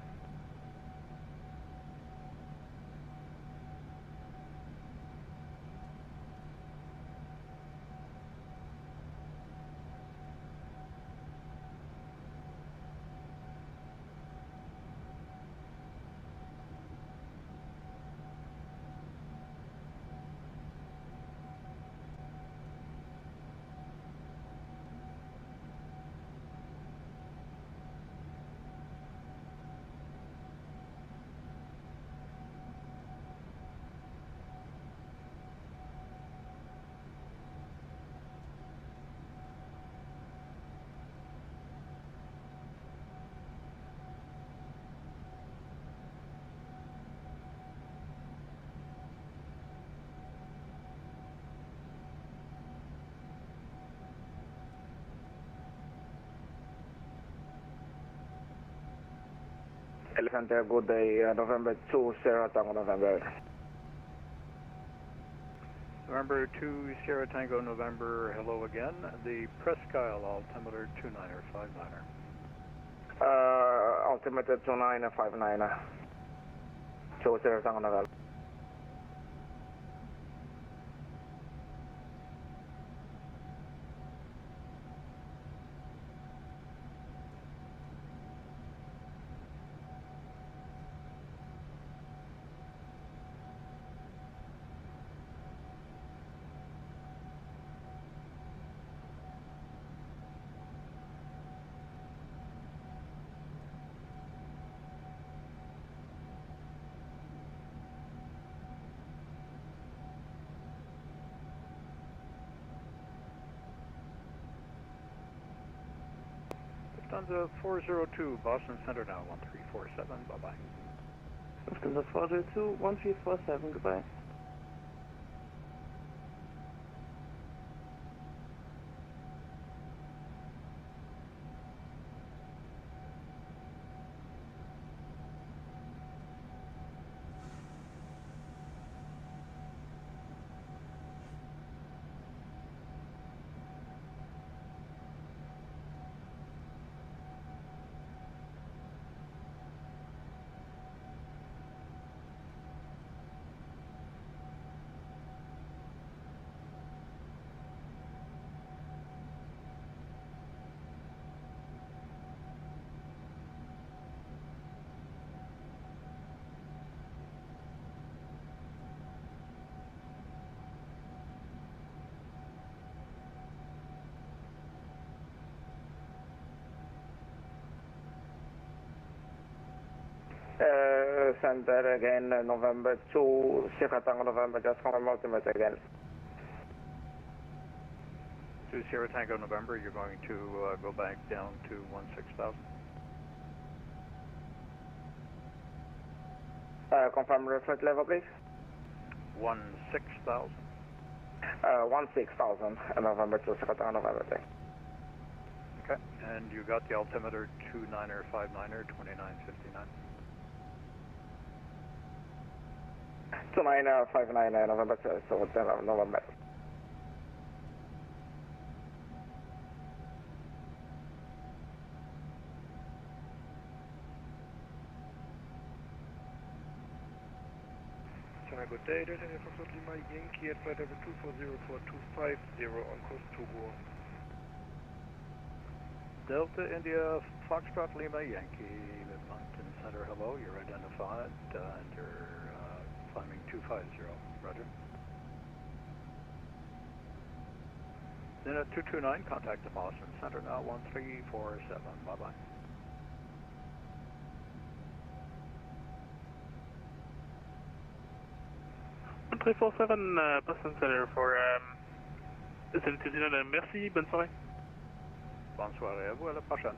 Elephant Air, good day, November 2, Sierra Tango, November. November 2, Sierra Tango, November, hello again. The Presqu'île altimeter 29er, 59er. Altimeter 29er, 59er. 2, Sierra Tango, November. Lufthansa 402, Boston Center now, 1347, bye-bye. Lufthansa 402, 1347, goodbye. Center again, November 2, Sierra Tango, November, just confirm altimeter again. 2 Sierra Tango, November, you're going to go back down to 16,000. Confirm reference level, please. 16,000. 16,000, November 2, Sierra Tango, November 3. Okay, and you got the altimeter 29er, 59er, 2959. 2959, November 2, so November. Good day, Delta Air Foxtrot Lima Yankee at flight level 2404250 on course to war. Delta India Foxtrot Lima Yankee, Mountain Center, hello, you're identified and you're climbing 250, roger. Then at 229, contact the Boston Center now, 1347, bye-bye. 1347, Boston Center for vicinity 09. Merci, bonne soirée. Bonne soirée à vous, à la prochaine.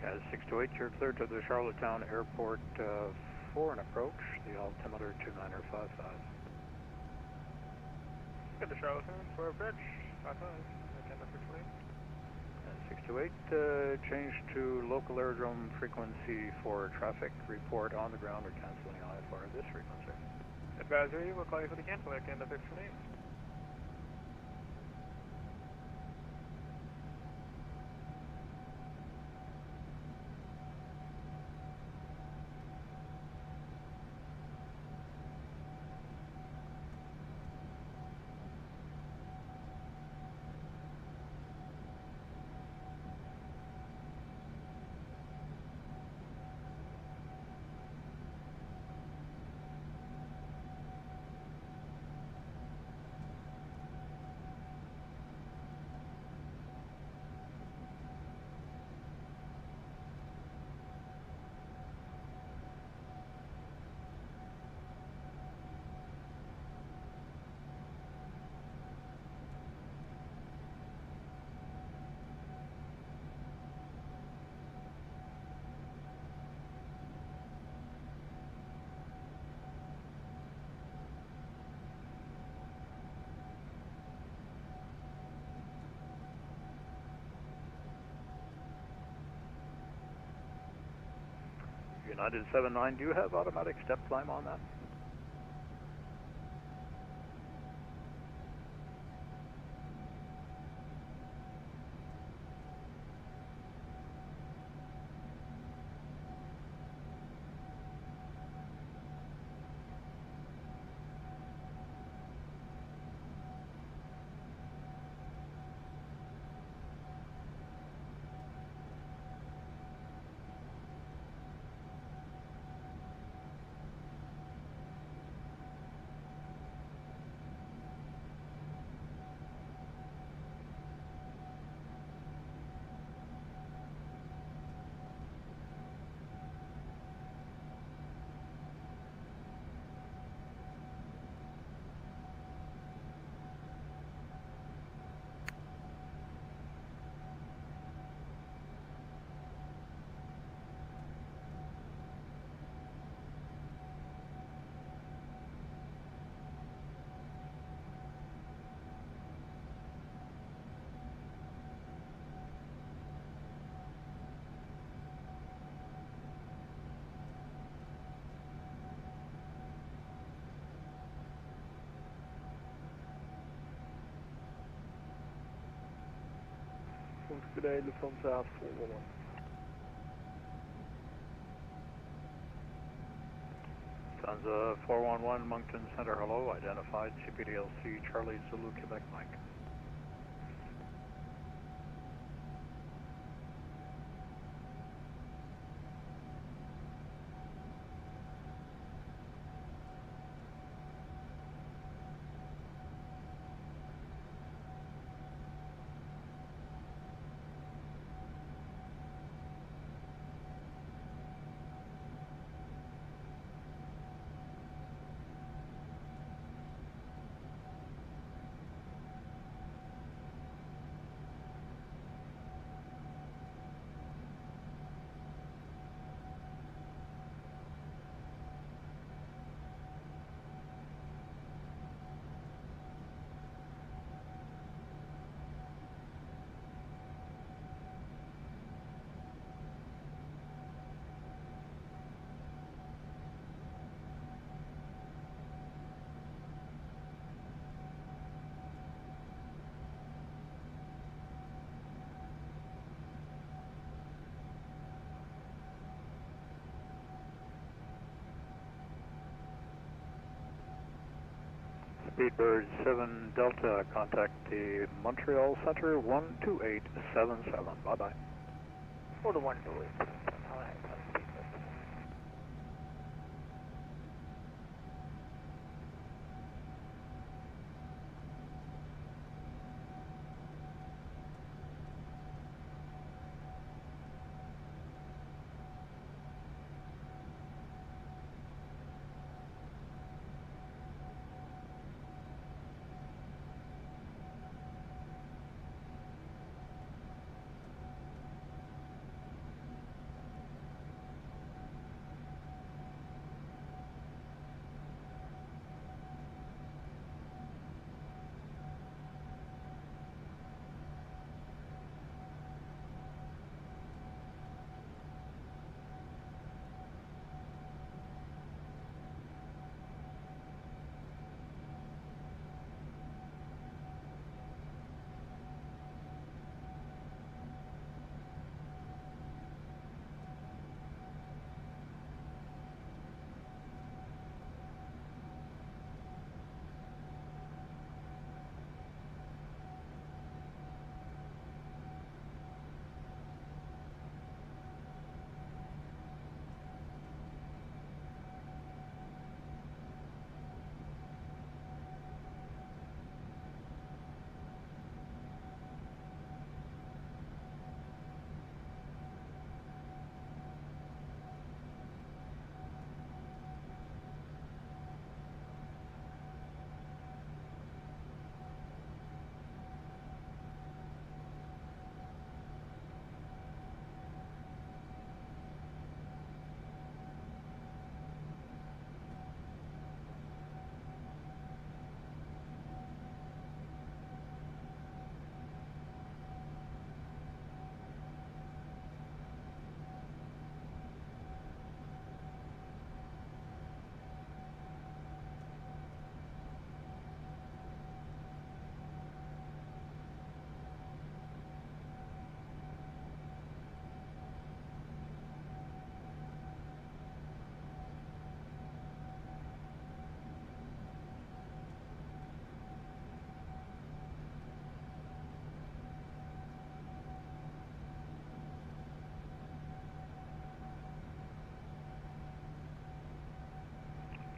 628, you're cleared to the Charlottetown Airport for an approach, the altimeter 2955. Good to Charlottetown for approach, 55, again officially. 628, change to local aerodrome frequency for traffic report on the ground or canceling IFR this frequency. Advisory, we'll call you for the cancel, again officially. United 79, do you have automatic step climb on that? Good day, Lufthansa 411. Lufthansa 411, Moncton Center, hello, identified CPDLC Charlie Zulu Quebec Mike. Speedbird 7 Delta, contact the Montreal Center 12877. Bye-bye. For the 128. All right.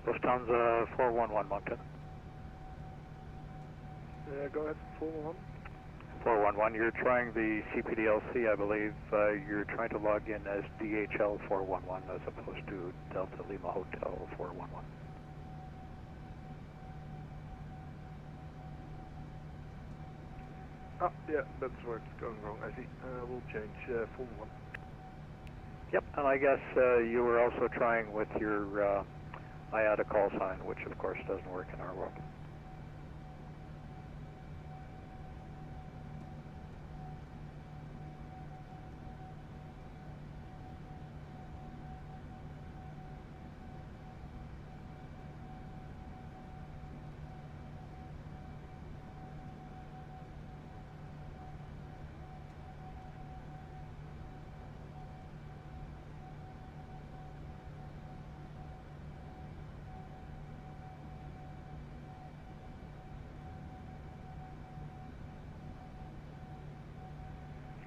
Lufthansa 411 Moncton. Go ahead, 411. 411, you're trying the CPDLC, I believe. You're trying to log in as DHL 411 as opposed to Delta Lima Hotel 411. Ah, yeah, that's where it's going wrong. I see. We'll change 411. Yep, and I guess you were also trying with your IATA call sign, which of course doesn't work in our world.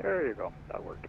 There you go, that worked.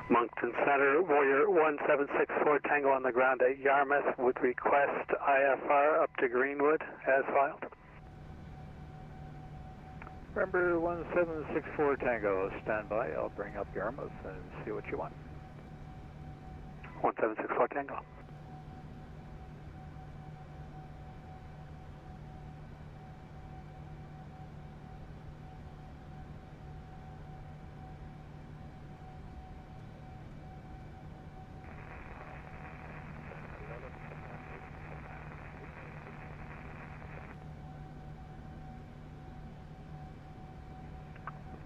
Moncton Center, Warrior 1764 Tango on the ground at Yarmouth would request IFR up to Greenwood as filed. Remember 1764 Tango, stand by. I'll bring up Yarmouth and see what you want. 1764 Tango.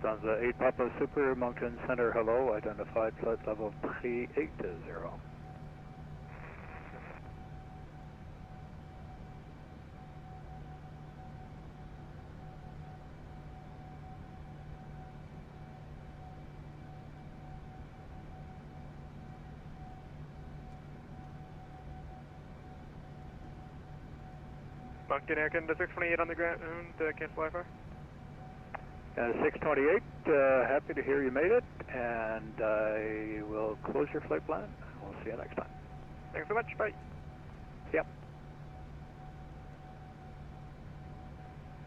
Lufthansa 8 Papa Super, Moncton Center, hello, identified flight level 380. Moncton Air Canada 628 on the ground, cancel IFR. 628, happy to hear you made it, and I will close your flight plan. We'll see you next time. Thanks so much, bye. Yep.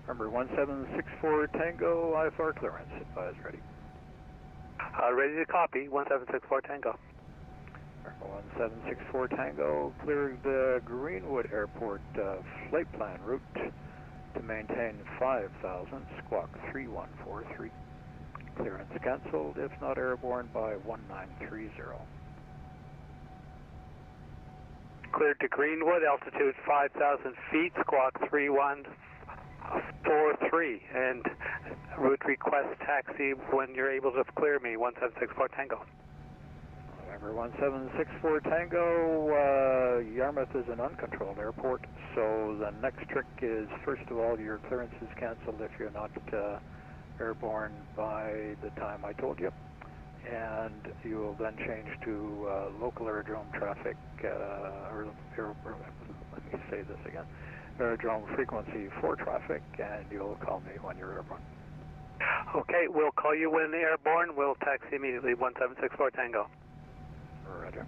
Remember, 1764 Tango, IFR clearance, advise ready. Ready to copy, 1764 Tango. Remember, 1764 Tango, clearing the Greenwood Airport flight plan route to maintain 5,000, squawk 3143. Clearance canceled, if not airborne, by 1930. Cleared to Greenwood, altitude 5,000 feet, squawk 3143, and route request taxi when you're able to clear me, 1764 Tango. Remember, 1764 Tango, Yarmouth is an uncontrolled airport, so the next trick is, first of all, your clearance is canceled if you're not airborne by the time I told you. And you will then change to local aerodrome traffic, let me say this again, aerodrome frequency 4 traffic, and you'll call me when you're airborne. Okay, we'll call you when airborne. We'll taxi immediately, 1764 Tango. Roger.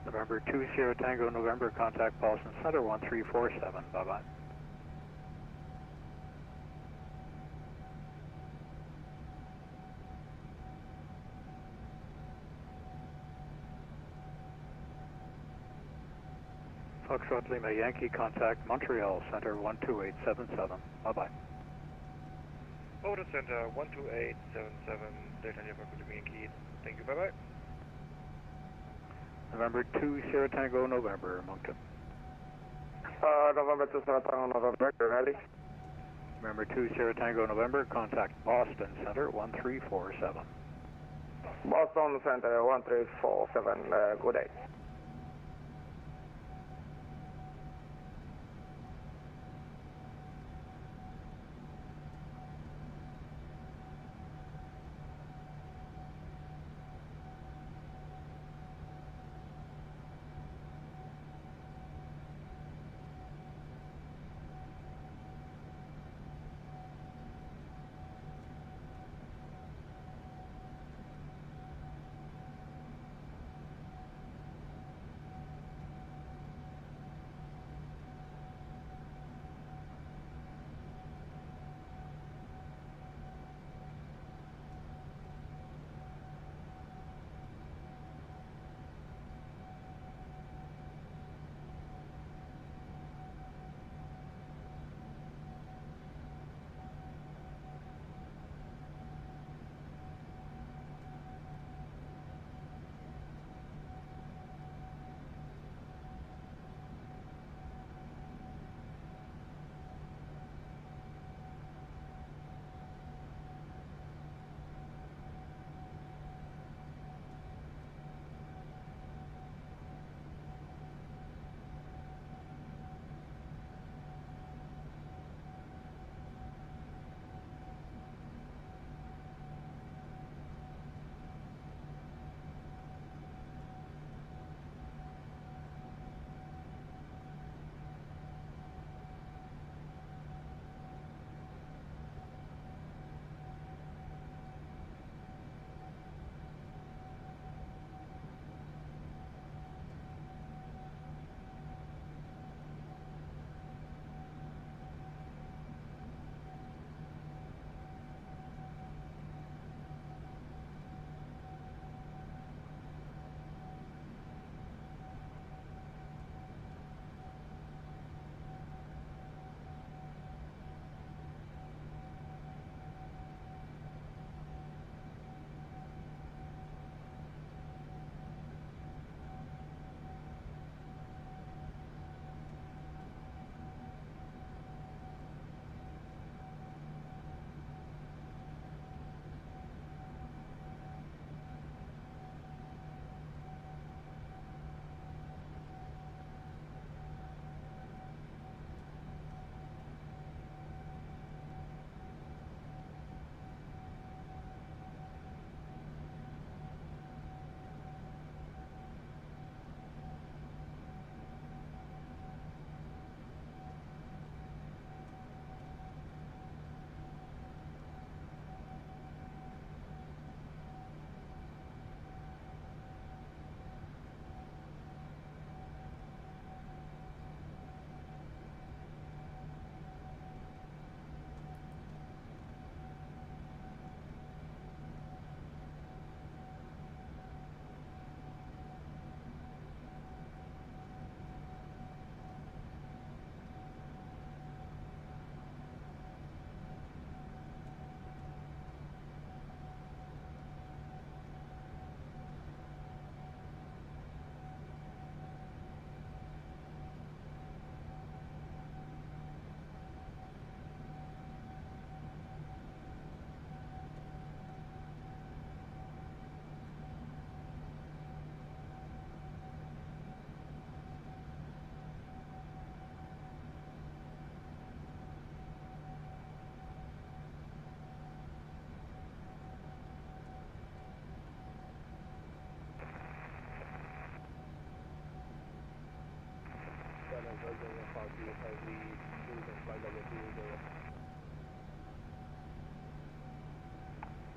November 20 Tango November, contact Boston Center 1347. Bye-bye. Foxtrot Lima Yankee, contact Montreal Center 12877. Bye-bye. Over to Center 12877, Delta Yankee. Thank you, bye-bye. November 20 Tango November, Moncton. November 2 Tango November, ready? November 20 Tango November, contact Boston Center 1347. Boston Center 1347, good day.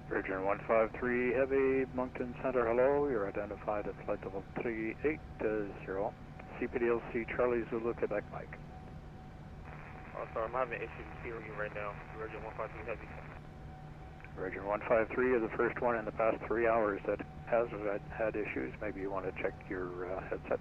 Virgin 153 Heavy, Moncton Center, hello. You're identified at flight level 380. CPDLC Charlie Zulu, Quebec, Mike. Oh, sorry, I'm having issues hearing you right now. Virgin 153 Heavy. Virgin 153 is the first one in the past 3 hours that has had issues. Maybe you want to check your headset.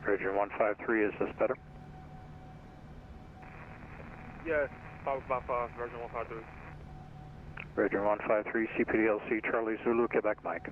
Virgin 153, is this better? Yes, Papa Papa, Virgin 153. Virgin 153, CPDLC Charlie Zulu, Quebec, Mike.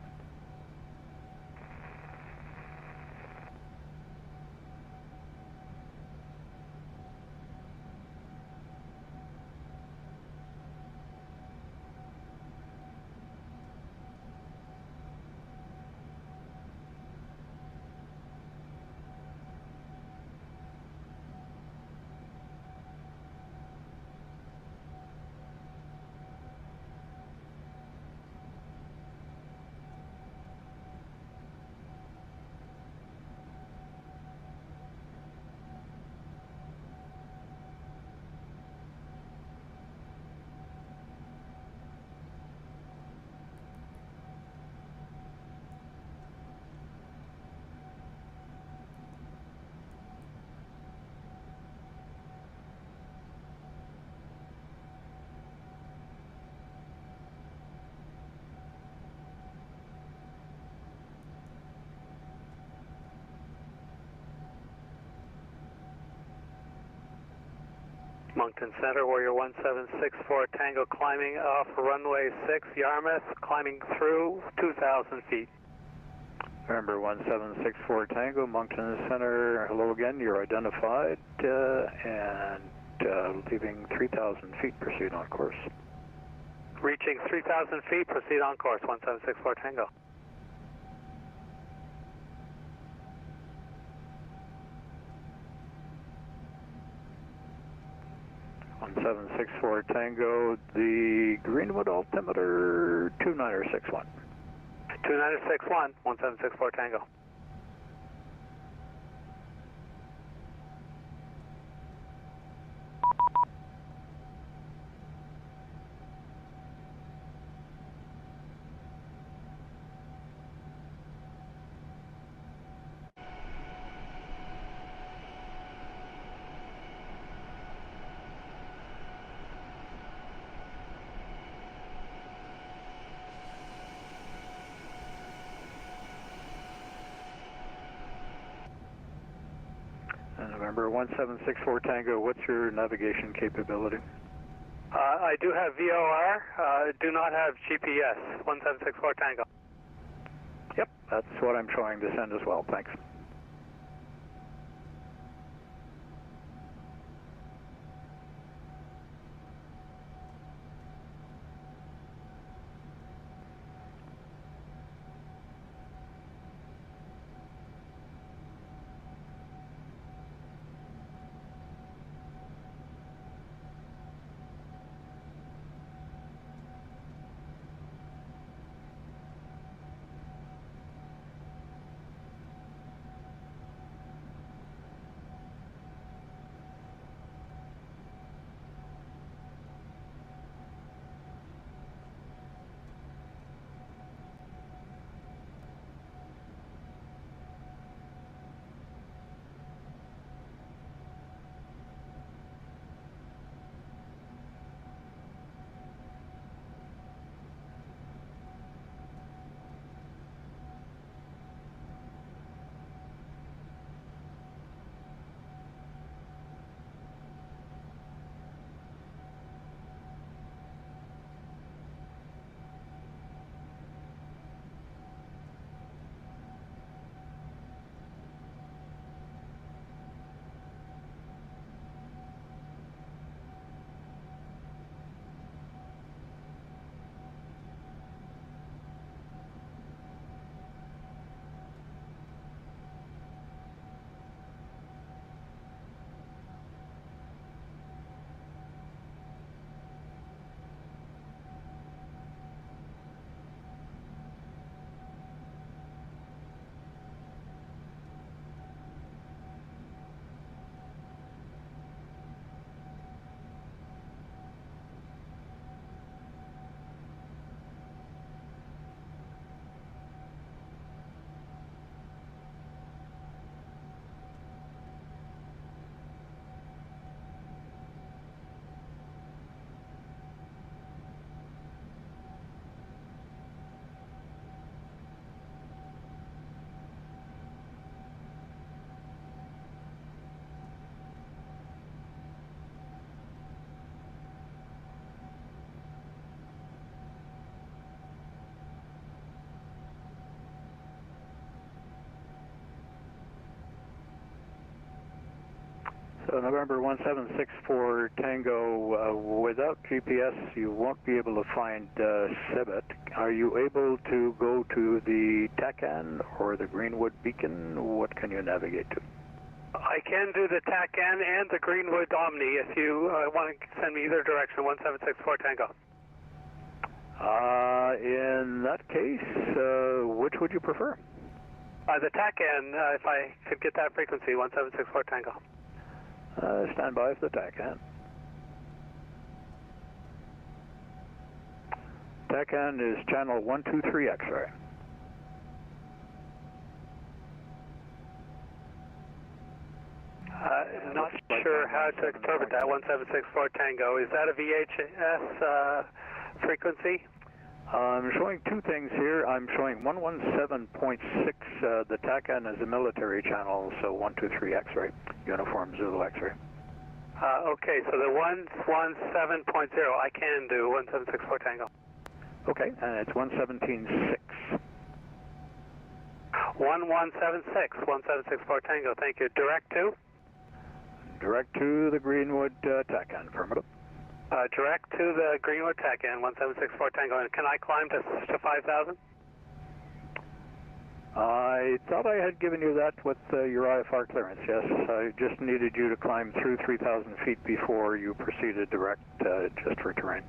Moncton Center, Warrior 1764 Tango climbing off runway 6, Yarmouth, climbing through 2,000 feet. Remember 1764 Tango, Moncton Center, hello again, you're identified, and leaving 3,000 feet, proceed on course. Reaching 3,000 feet, proceed on course, 1764 Tango. 1764 Tango, the Greenwood altimeter 2961. 2961, 1764 Tango. November 1764 Tango, what's your navigation capability? I do have VOR, do not have GPS, 1764 Tango. Yep, that's what I'm trying to send as well, thanks. So November 1764 Tango, without GPS you won't be able to find Cebit. Are you able to go to the TACAN or the Greenwood Beacon? What can you navigate to? I can do the TACAN and the Greenwood Omni if you want to send me either direction, 1764 Tango. In that case, which would you prefer? The TACAN, if I could get that frequency, 1764 Tango. Stand by for the TACAN. TACAN is channel 123 X-ray. Not sure how to interpret that 1764 Tango. Is that a VHS frequency? I'm showing two things here. I'm showing 117.6. The TACAN is a military channel, so 123 X-ray, uniform Zulu X-ray. Okay, so the 117.0 I can do 1764 Tango. Okay, and it's 117.6. 1176, 1764 Tango. Thank you. Direct to? Direct to the Greenwood TACAN, affirmative. Direct to the Greenwood TACAN, 1764 Tango. And can I climb to 5,000? I thought I had given you that with your IFR clearance, yes. I just needed you to climb through 3,000 feet before you proceeded direct just for terrain.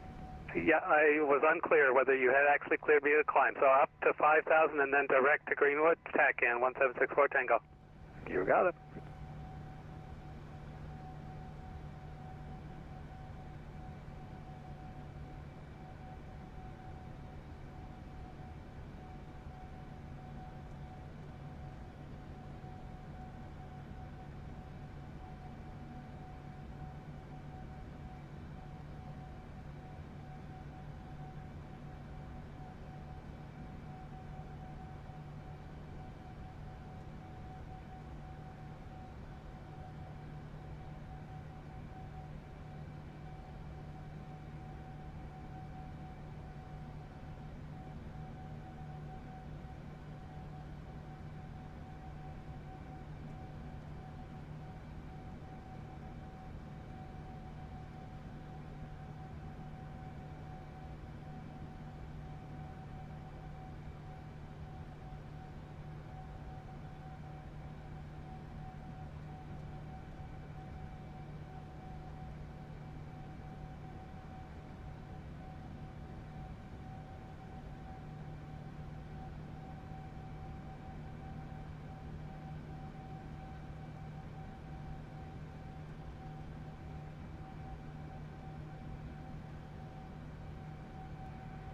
Yeah, I was unclear whether you had actually cleared me to climb. So up to 5,000 and then direct to Greenwood TACAN, 1764 Tango. You got it.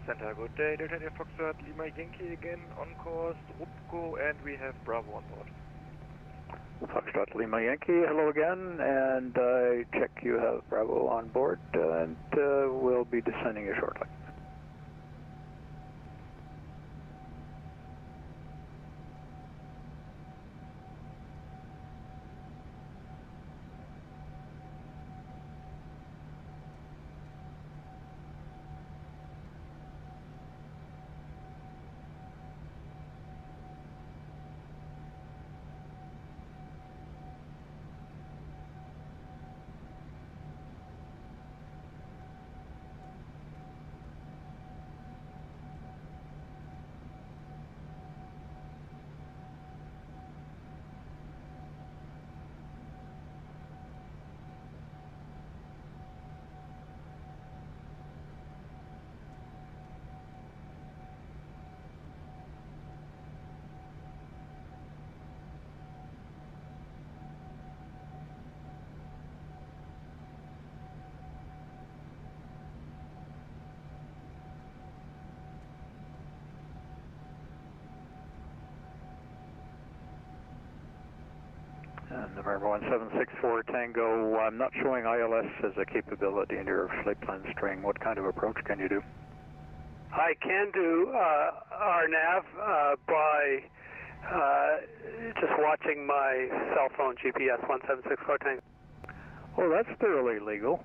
Center, good day. Delta Air Foxtrot, Lima Yankee again, on course, Rupco, and we have Bravo on board. Foxtrot Lima Yankee, hello again, and I check you have Bravo on board, and we'll be descending you shortly. And November 1764 Tango, I'm not showing ILS as a capability in your flight plan string. What kind of approach can you do? I can do RNAV by just watching my cell phone GPS, 1764 Tango. Oh, that's thoroughly legal.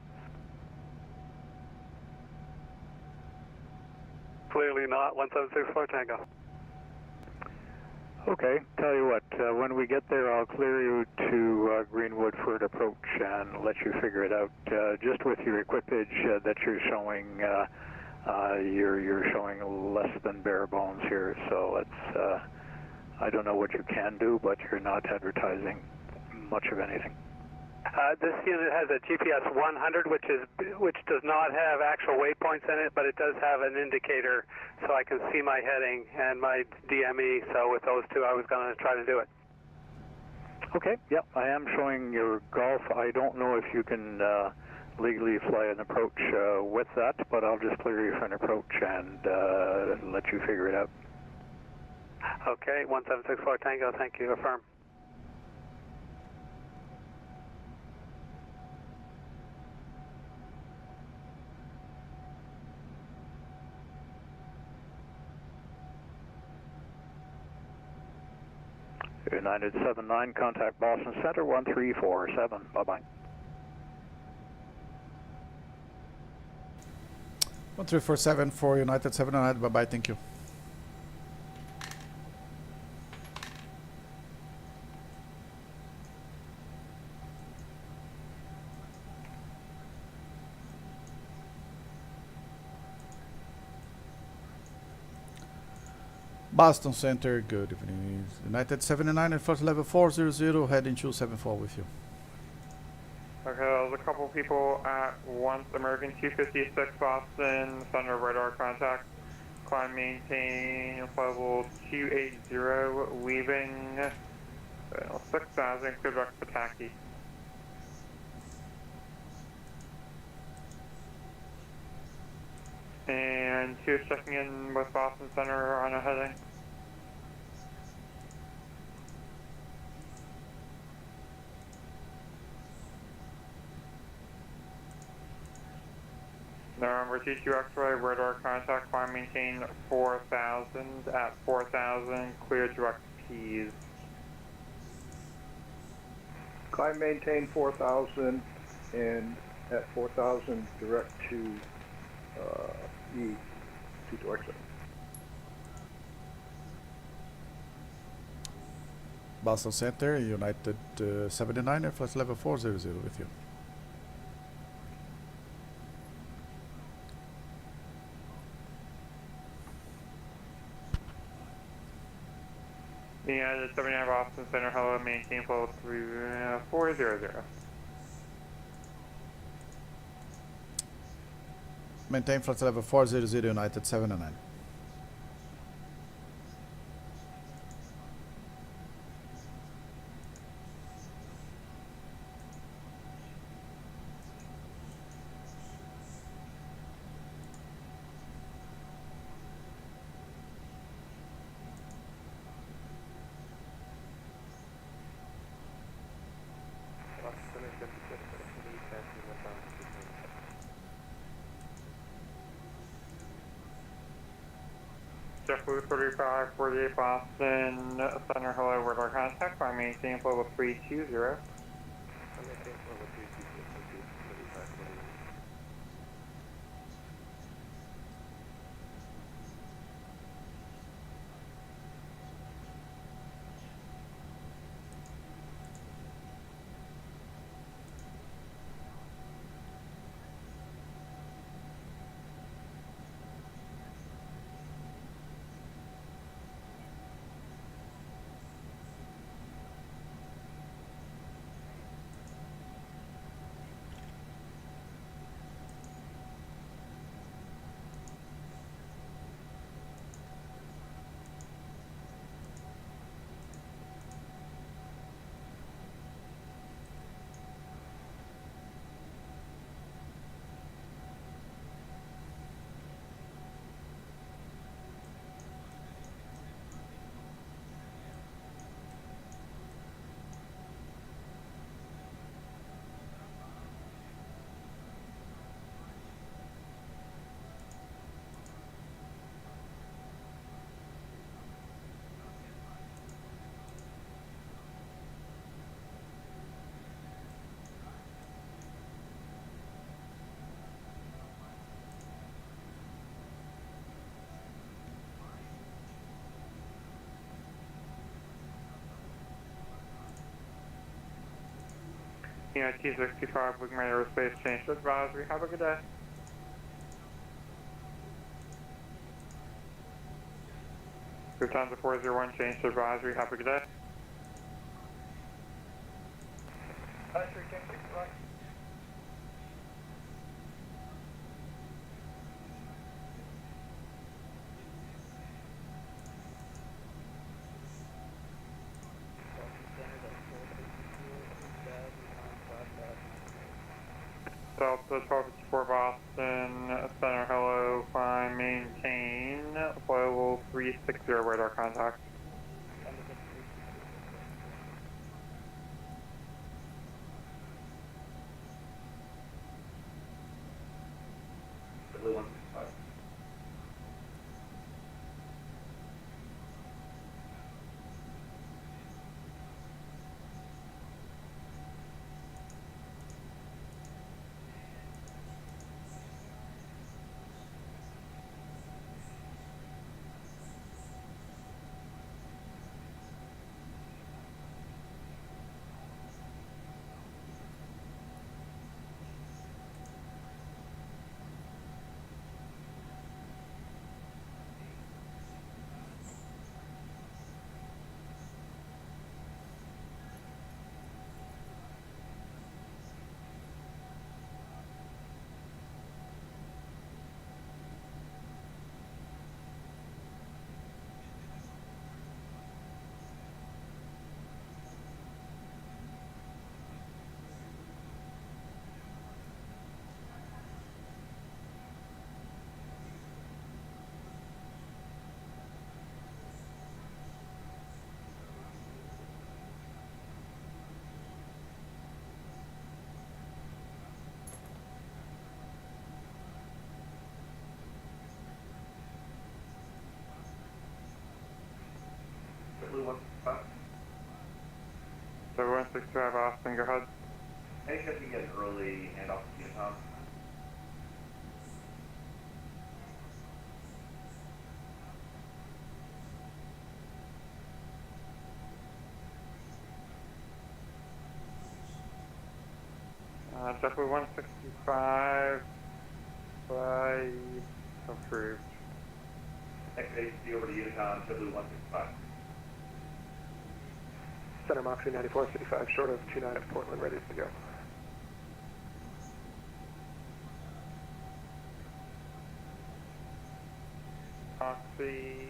Clearly not, 1764 Tango. Okay, tell you what, when we get there, I'll clear you to Greenwood for an approach and let you figure it out. Just with your equipage that you're showing, you're showing less than bare bones here, so it's, I don't know what you can do, but you're not advertising much of anything. This unit has a GPS 100, which does not have actual waypoints in it, but it does have an indicator, so I can see my heading and my DME. So with those two, I was going to try to do it. Okay. Yep. I am showing your Golf. I don't know if you can legally fly an approach with that, but I'll just clear you for an approach and let you figure it out. Okay. 1764 Tango. Thank you. Affirm. United 79, contact Boston Center 1347. Bye-bye. 1347 for United 79. Bye-bye. Thank you. Boston Center, good evening. United 79 at first level 400, heading 274 with you. Okay, there's a couple people at once. American 256 Boston, Thunder radar contact. Climb maintain level 280, leaving 6,000, good luck for TAICHI. And 2 checking in with Boston Center on a heading. November 22 X-ray, radar contact, climb maintain 4,000 at 4,000, clear direct P's. Climb maintain 4,000 and at 4,000 direct to E to Dorset. Boston Center, United 79 at first level 400 with you. United 79 Boston Center, hello, maintain flow 3400. Maintain flight level 400, United 79. JetBlue 3548 Boston Center, hello, radar contact, climb maintain flow of 320. T65 Wingman Aerospace, change to advisory. Have a good day. Lufthansa 401, change to advisory. Have a good day. Delta 1254 Boston, center hello, climb, maintain, flight level 360 radar contact. So 165 Austin, go ahead. Hey, if you get an early handoff to Vietnam. Definitely 165, flight approved. XAC over to Unicon, W165. Center Mach 9455, short of 29 at Portland, ready to go. Oxy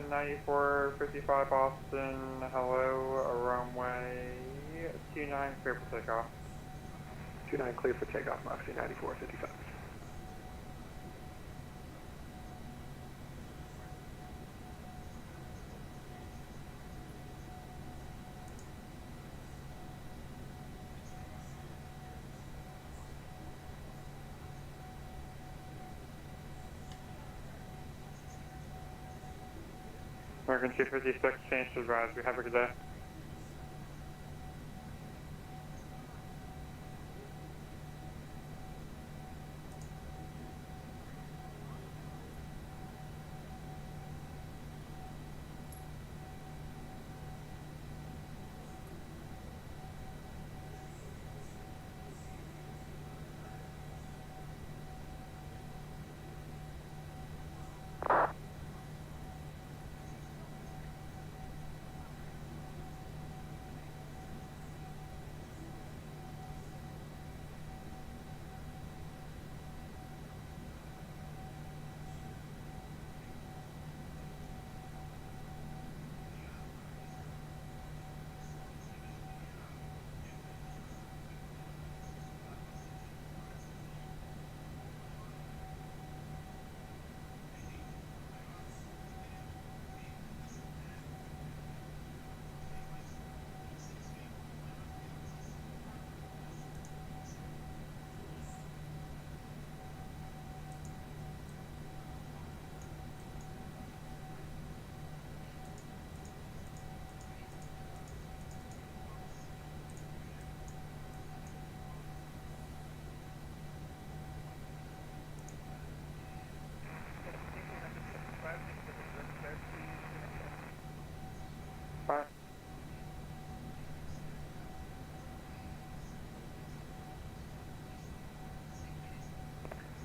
9455 Boston, hello, runway 29, clear for takeoff. 29 clear for takeoff, Mach 9455. American 256, change to advisory. Have a good day.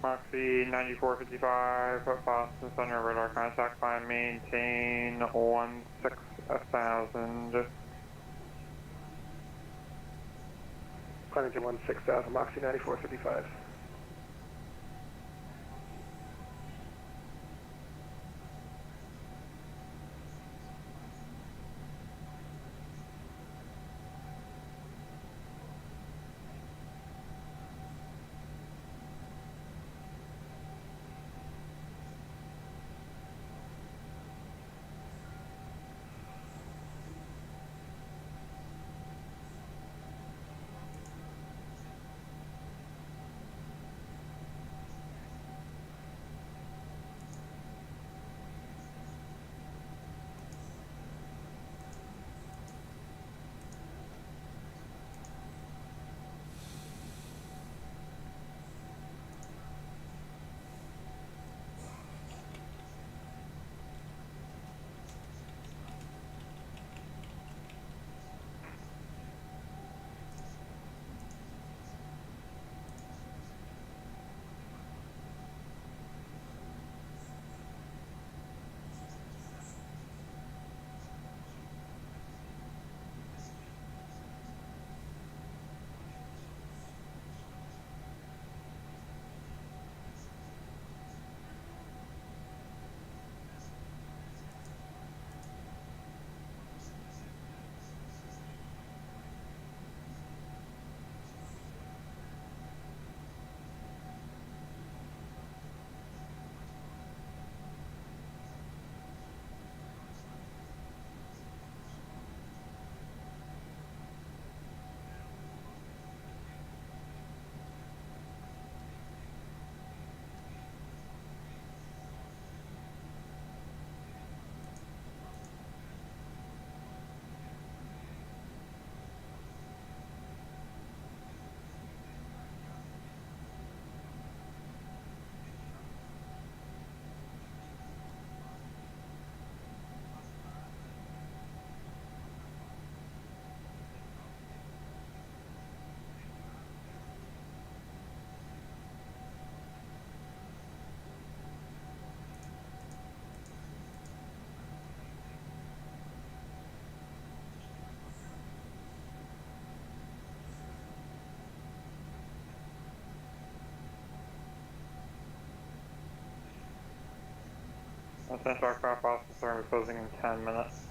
Moxie 9455, Boston Center, radar contact, climb, maintain 16,000. Climbing to 16,000, Moxie 9455. Essential aircraft officer, we're closing in 10 minutes.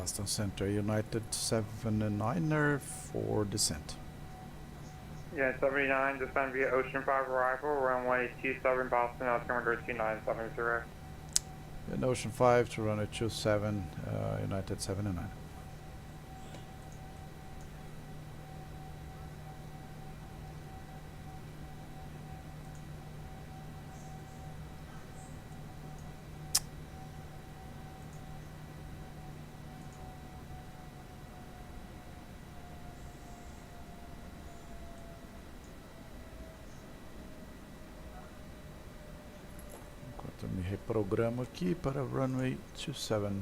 Boston Center, United 7-9er for descent. Yeah, 79, descend via Ocean 5 arrival, runway 27 Boston, altimeter 2970. In Ocean 5 to runway 27, United 7-9. Eu me reprogramo aqui para runway 27.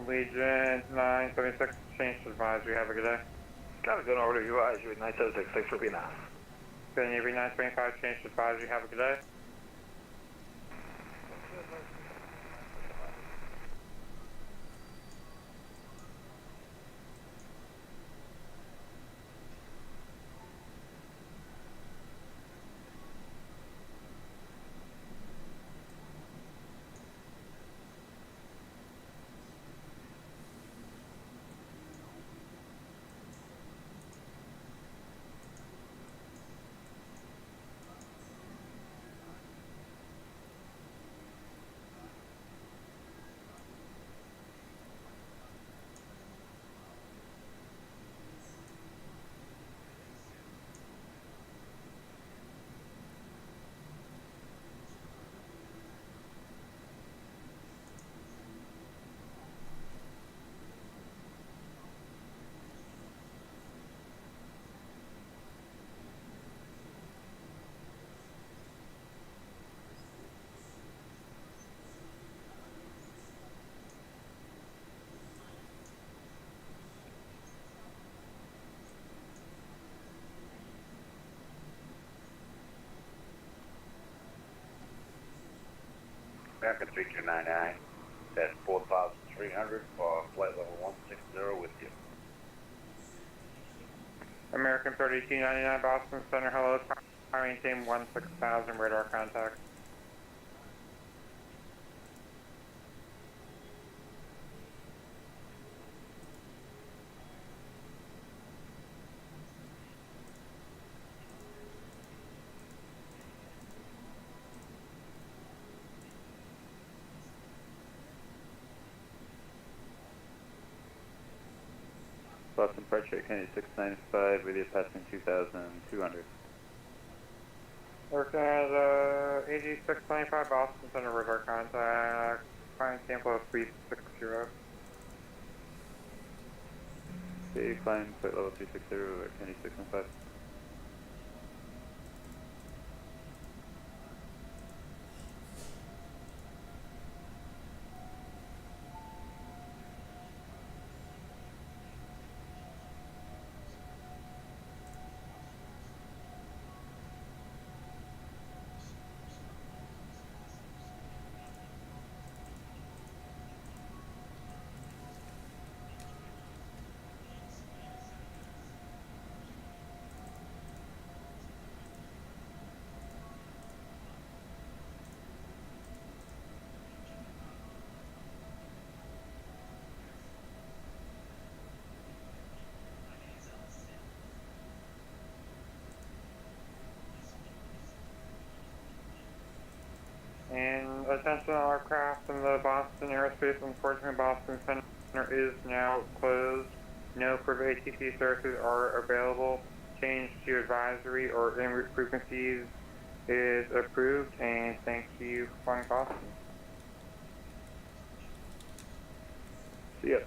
Legion 976, change to advisory. Have a good day. Got a good order, you eyes, you 976, thanks for being on. Good Navy 925, change to advisory. Have a good day. American 3299, that's 4,300 for flight level 160 with you. American 3299, Boston Center, hello. I maintain 16,000 radar contact. Boston Departure, Kennedy 695, with you passing 2,200. American 8695, Boston Center, radar contact. climb sample of 360. Okay, climb flight level 360 at Kennedy 615. And attention all aircraft in the Boston Aerospace and Enforcement Boston Center is now closed. No further ATC services are available. Change to advisory or en route frequencies is approved, and thank you for flying Boston. See ya.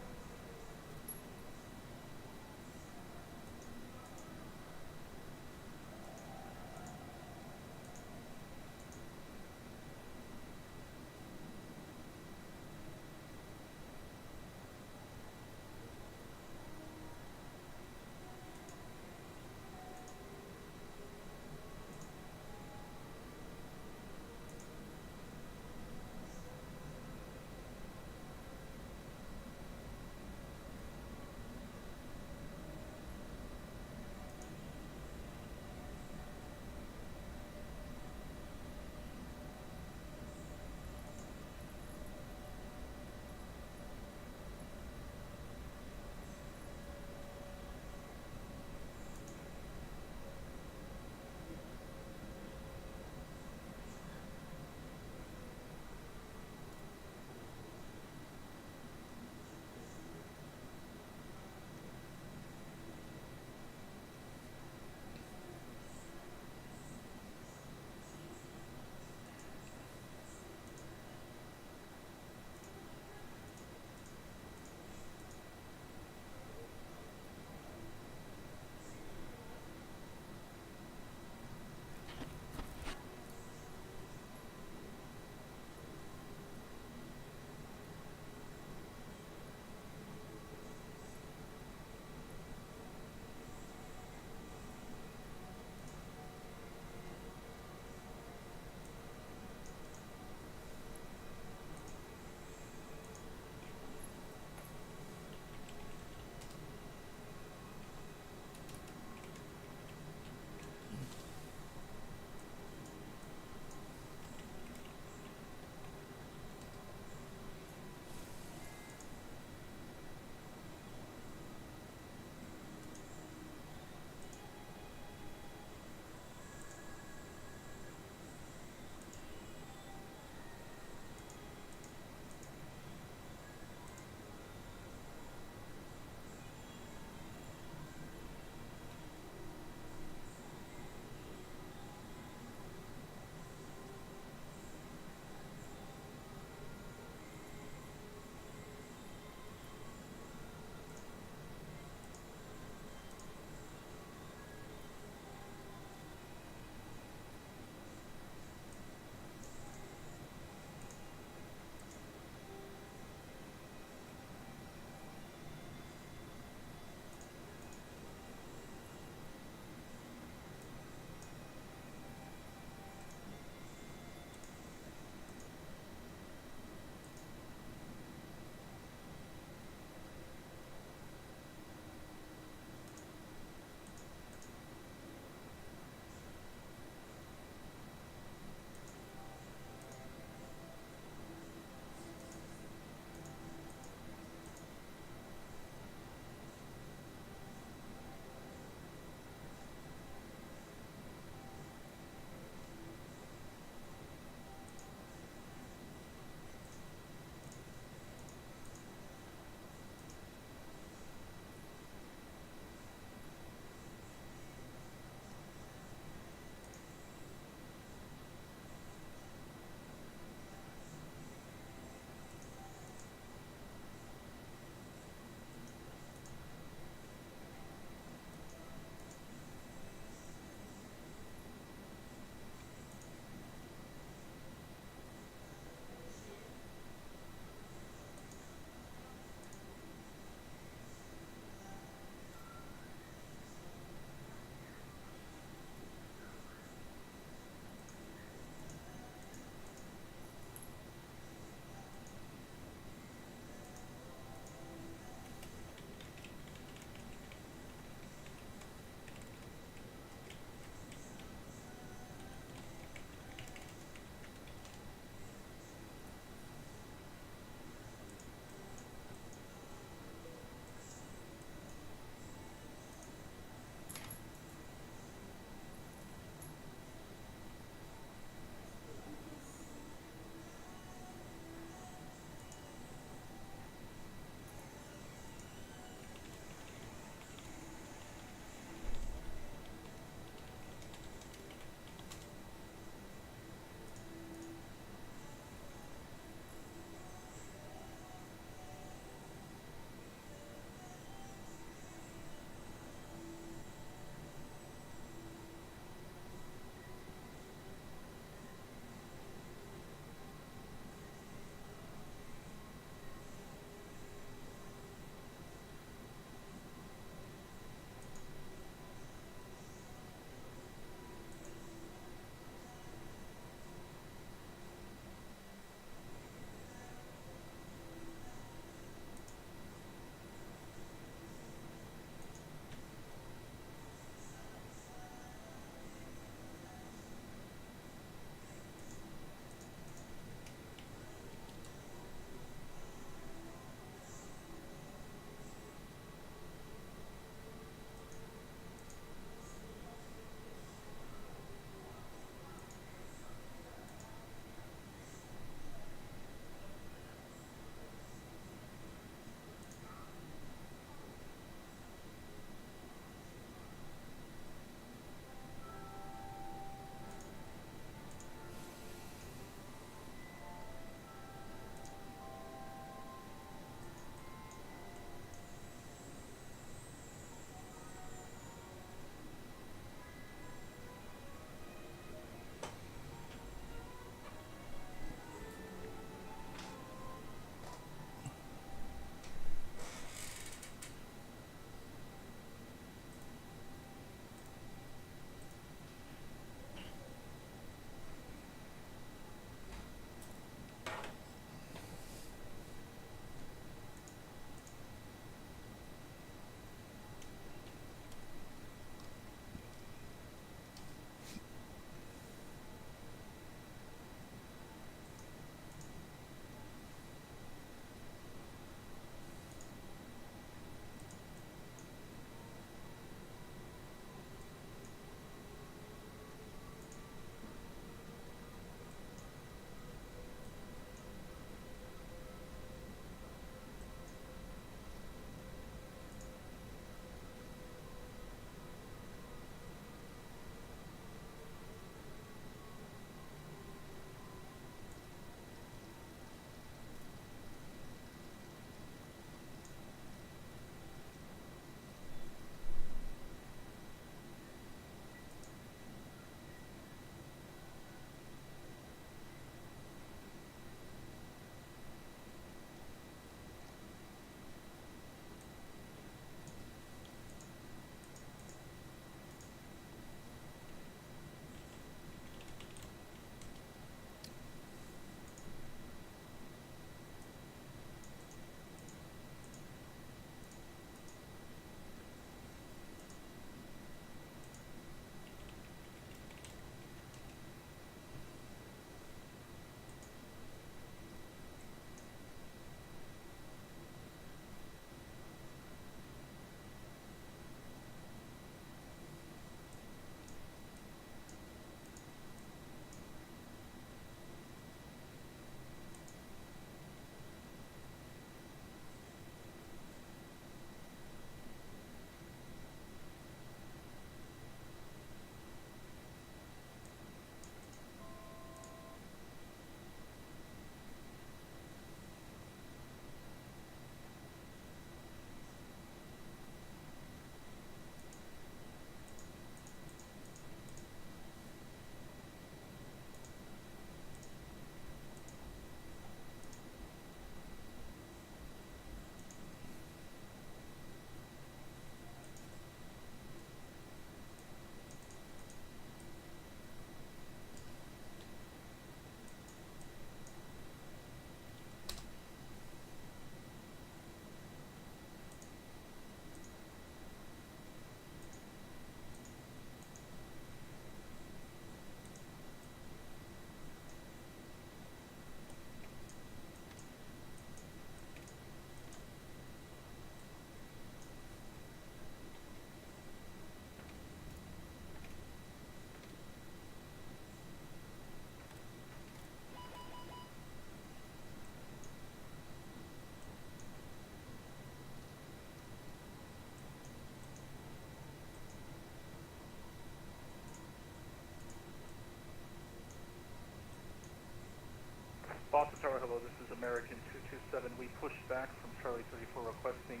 Ivao, this is American 227. We pushed back from Charlie 34 requesting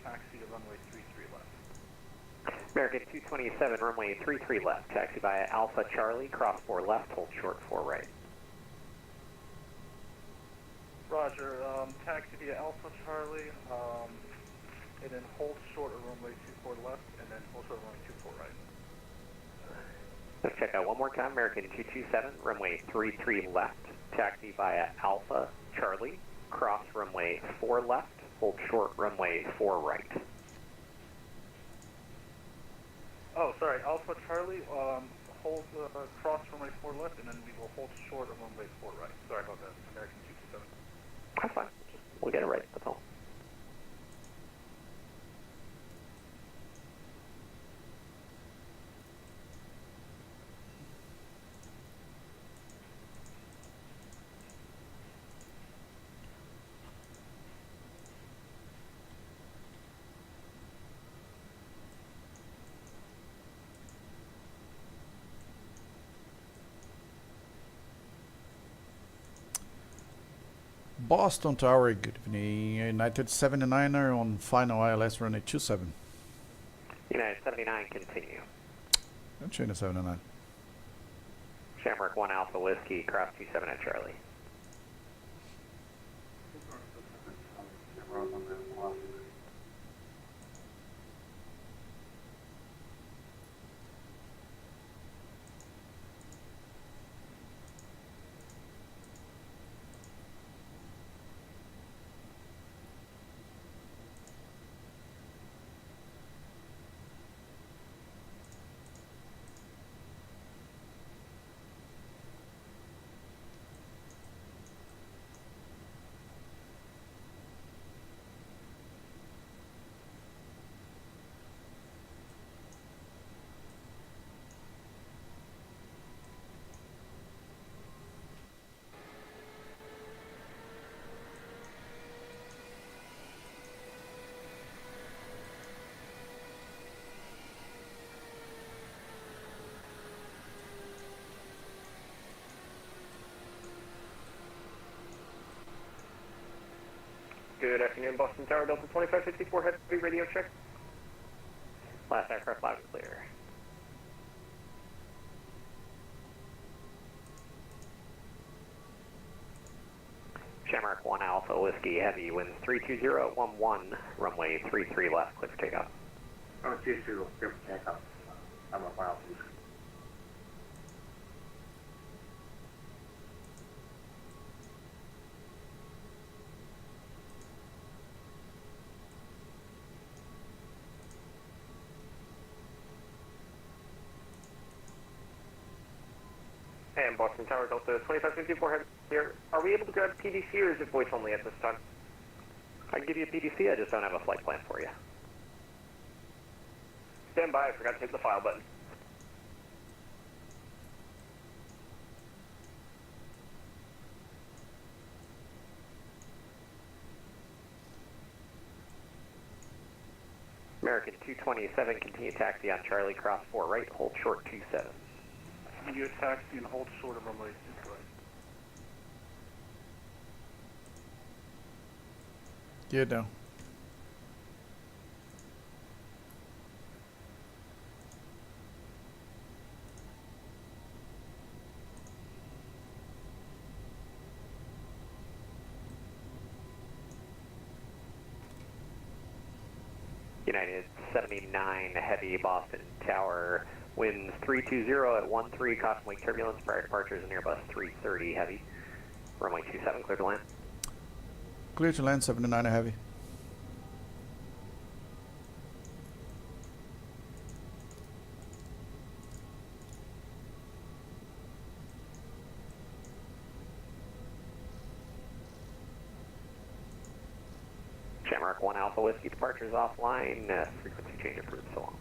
taxi to runway 33 left. American 227, runway 33 left. Taxi via Alpha Charlie, cross 4 left, hold short 4 right. Roger, taxi via Alpha Charlie, and then hold short of runway 24 left, and then hold short of runway 24 right. Let's check out one more time. American 227, runway 33 left. Taxi via Alpha Charlie, cross runway 4 left, hold short runway 4 right. Oh, sorry, Alpha Charlie, hold cross runway 4 left, and then we will hold short of runway 4 right. Sorry about that, American 227. That's fine. We'll get it right. That's all. Boston Tower, good evening. United 79er on final ILS runway 27. United 79, continue. China 79. Shamrock 1 Alpha Whiskey, cross 27 at Charlie. Good afternoon, Boston Tower, Delta 2554, heavy radio check. Last aircraft loud and clear. Shamrock 1 Alpha Whiskey, heavy, winds 320 at 11, runway 33 left, clear for takeoff. Oh, 20, clear for takeoff. I'm a Alpha Whiskey. And Boston Tower, Delta 2554, heavy here. Are we able to grab PDC or is it voice only at this time? I can give you a PDC, I just don't have a flight plan for you. Stand by, I forgot to hit the file button. American 227, continue taxi on Charlie, cross 4 right, hold short 27. You taxi and hold short of runway 2 right. Good now. United 79, heavy, Boston Tower, winds 320 at 13, caution wake turbulence, prior departures and Airbus 330, heavy. Runway 27, clear to land. Clear to land, 79 heavy. Shamrock 1 Alpha Whiskey, departures offline, frequency change approved, so long.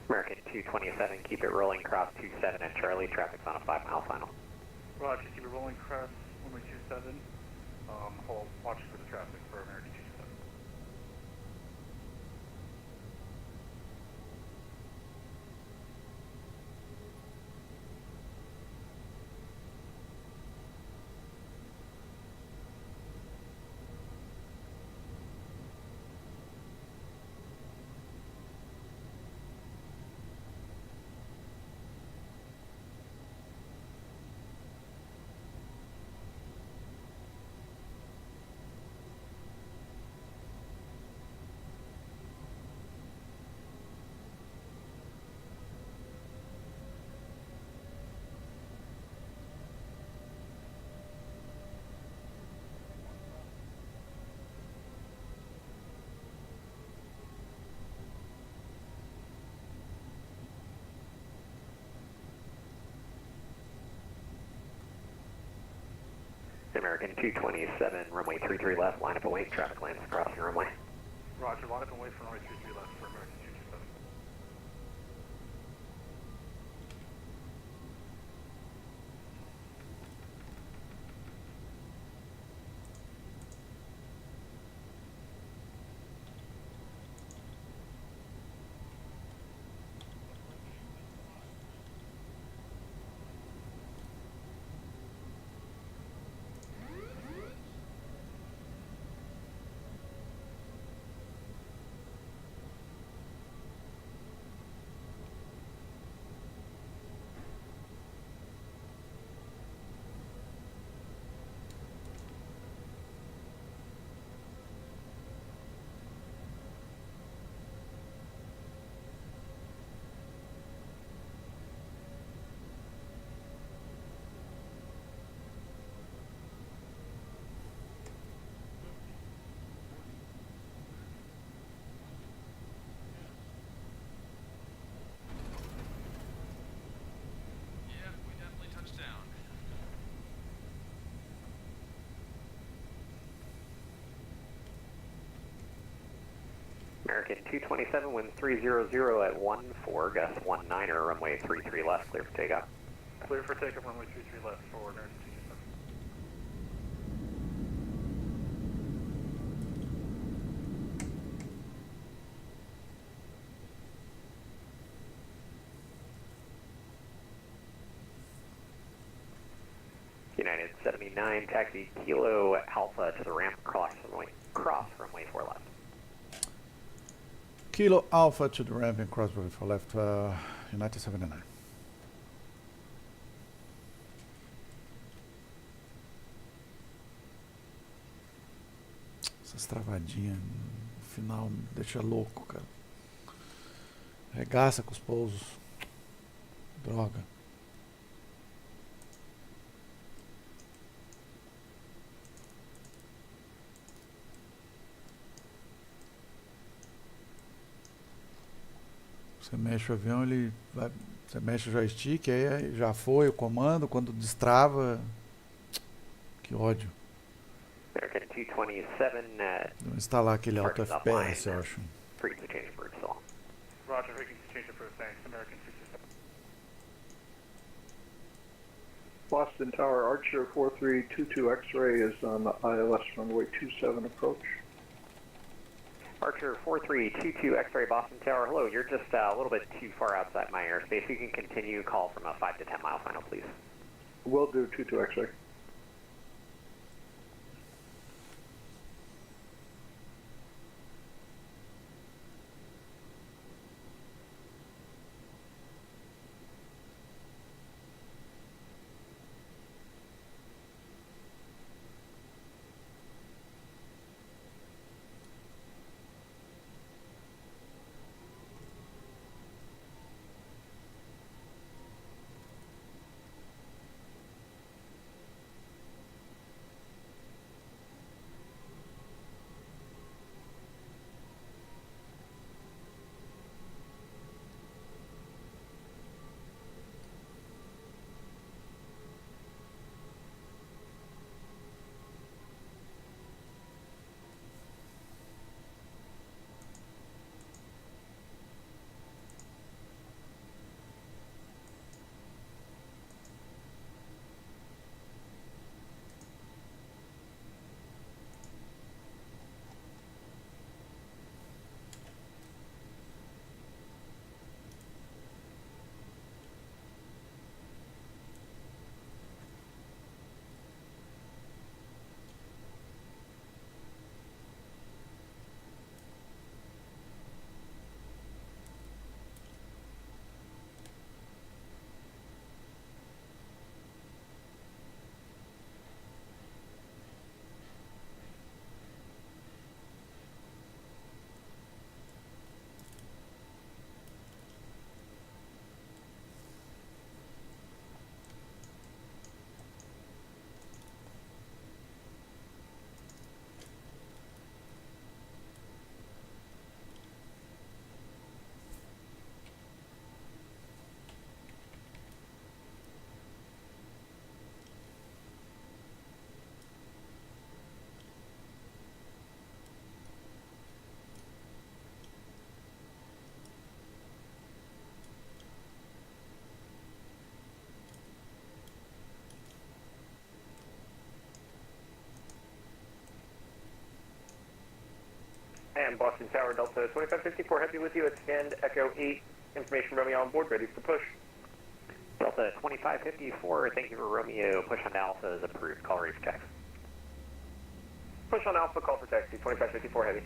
American 227, keep it rolling, cross 27 at Charlie, traffic's on a 5-mile final. Roger, keep it rolling, cross runway 27. Hold, watch for the traffic for American 227. American 227, runway 33 left, line up and wait, traffic lands across your runway. Roger, line up and wait for runway 33 left for American 227. American 227, wind 300 at 14, gust 19er, runway 33 left, clear for takeoff. Clear for takeoff, runway 33 left for American 227. United 79, taxi Kilo Alpha to the ramp, cross runway 4 left. Kilo Alpha to the ramp and cross runway 4 left, United 79. Essas travadinhas no final me deixa louco, cara. Regaça com os pousos. Droga. Você mexe o avião, ele vai, você mexe o joystick, aí já foi o comando, quando destrava, que ódio. American 227, Vou instalar aquele Auto FPS, eu acho. frequency change for Resolution. Roger, frequency change for thanks, American 227. Boston Tower, Archer 4322 X-ray is on the ILS runway 27 approach. Archer 4322 X-ray Boston Tower, hello, you're just a little bit too far outside my airspace. You can continue, call from a 5 to 10 mile final, please. Will do, 22 X-ray. And Boston Tower, Delta 2554 Heavy with you at stand Echo 8, information Romeo on board, ready for push. Delta 2554, thank you for Romeo. Push on Alpha is approved. Call reef checks. Push on Alpha, call for taxi, 2554 Heavy.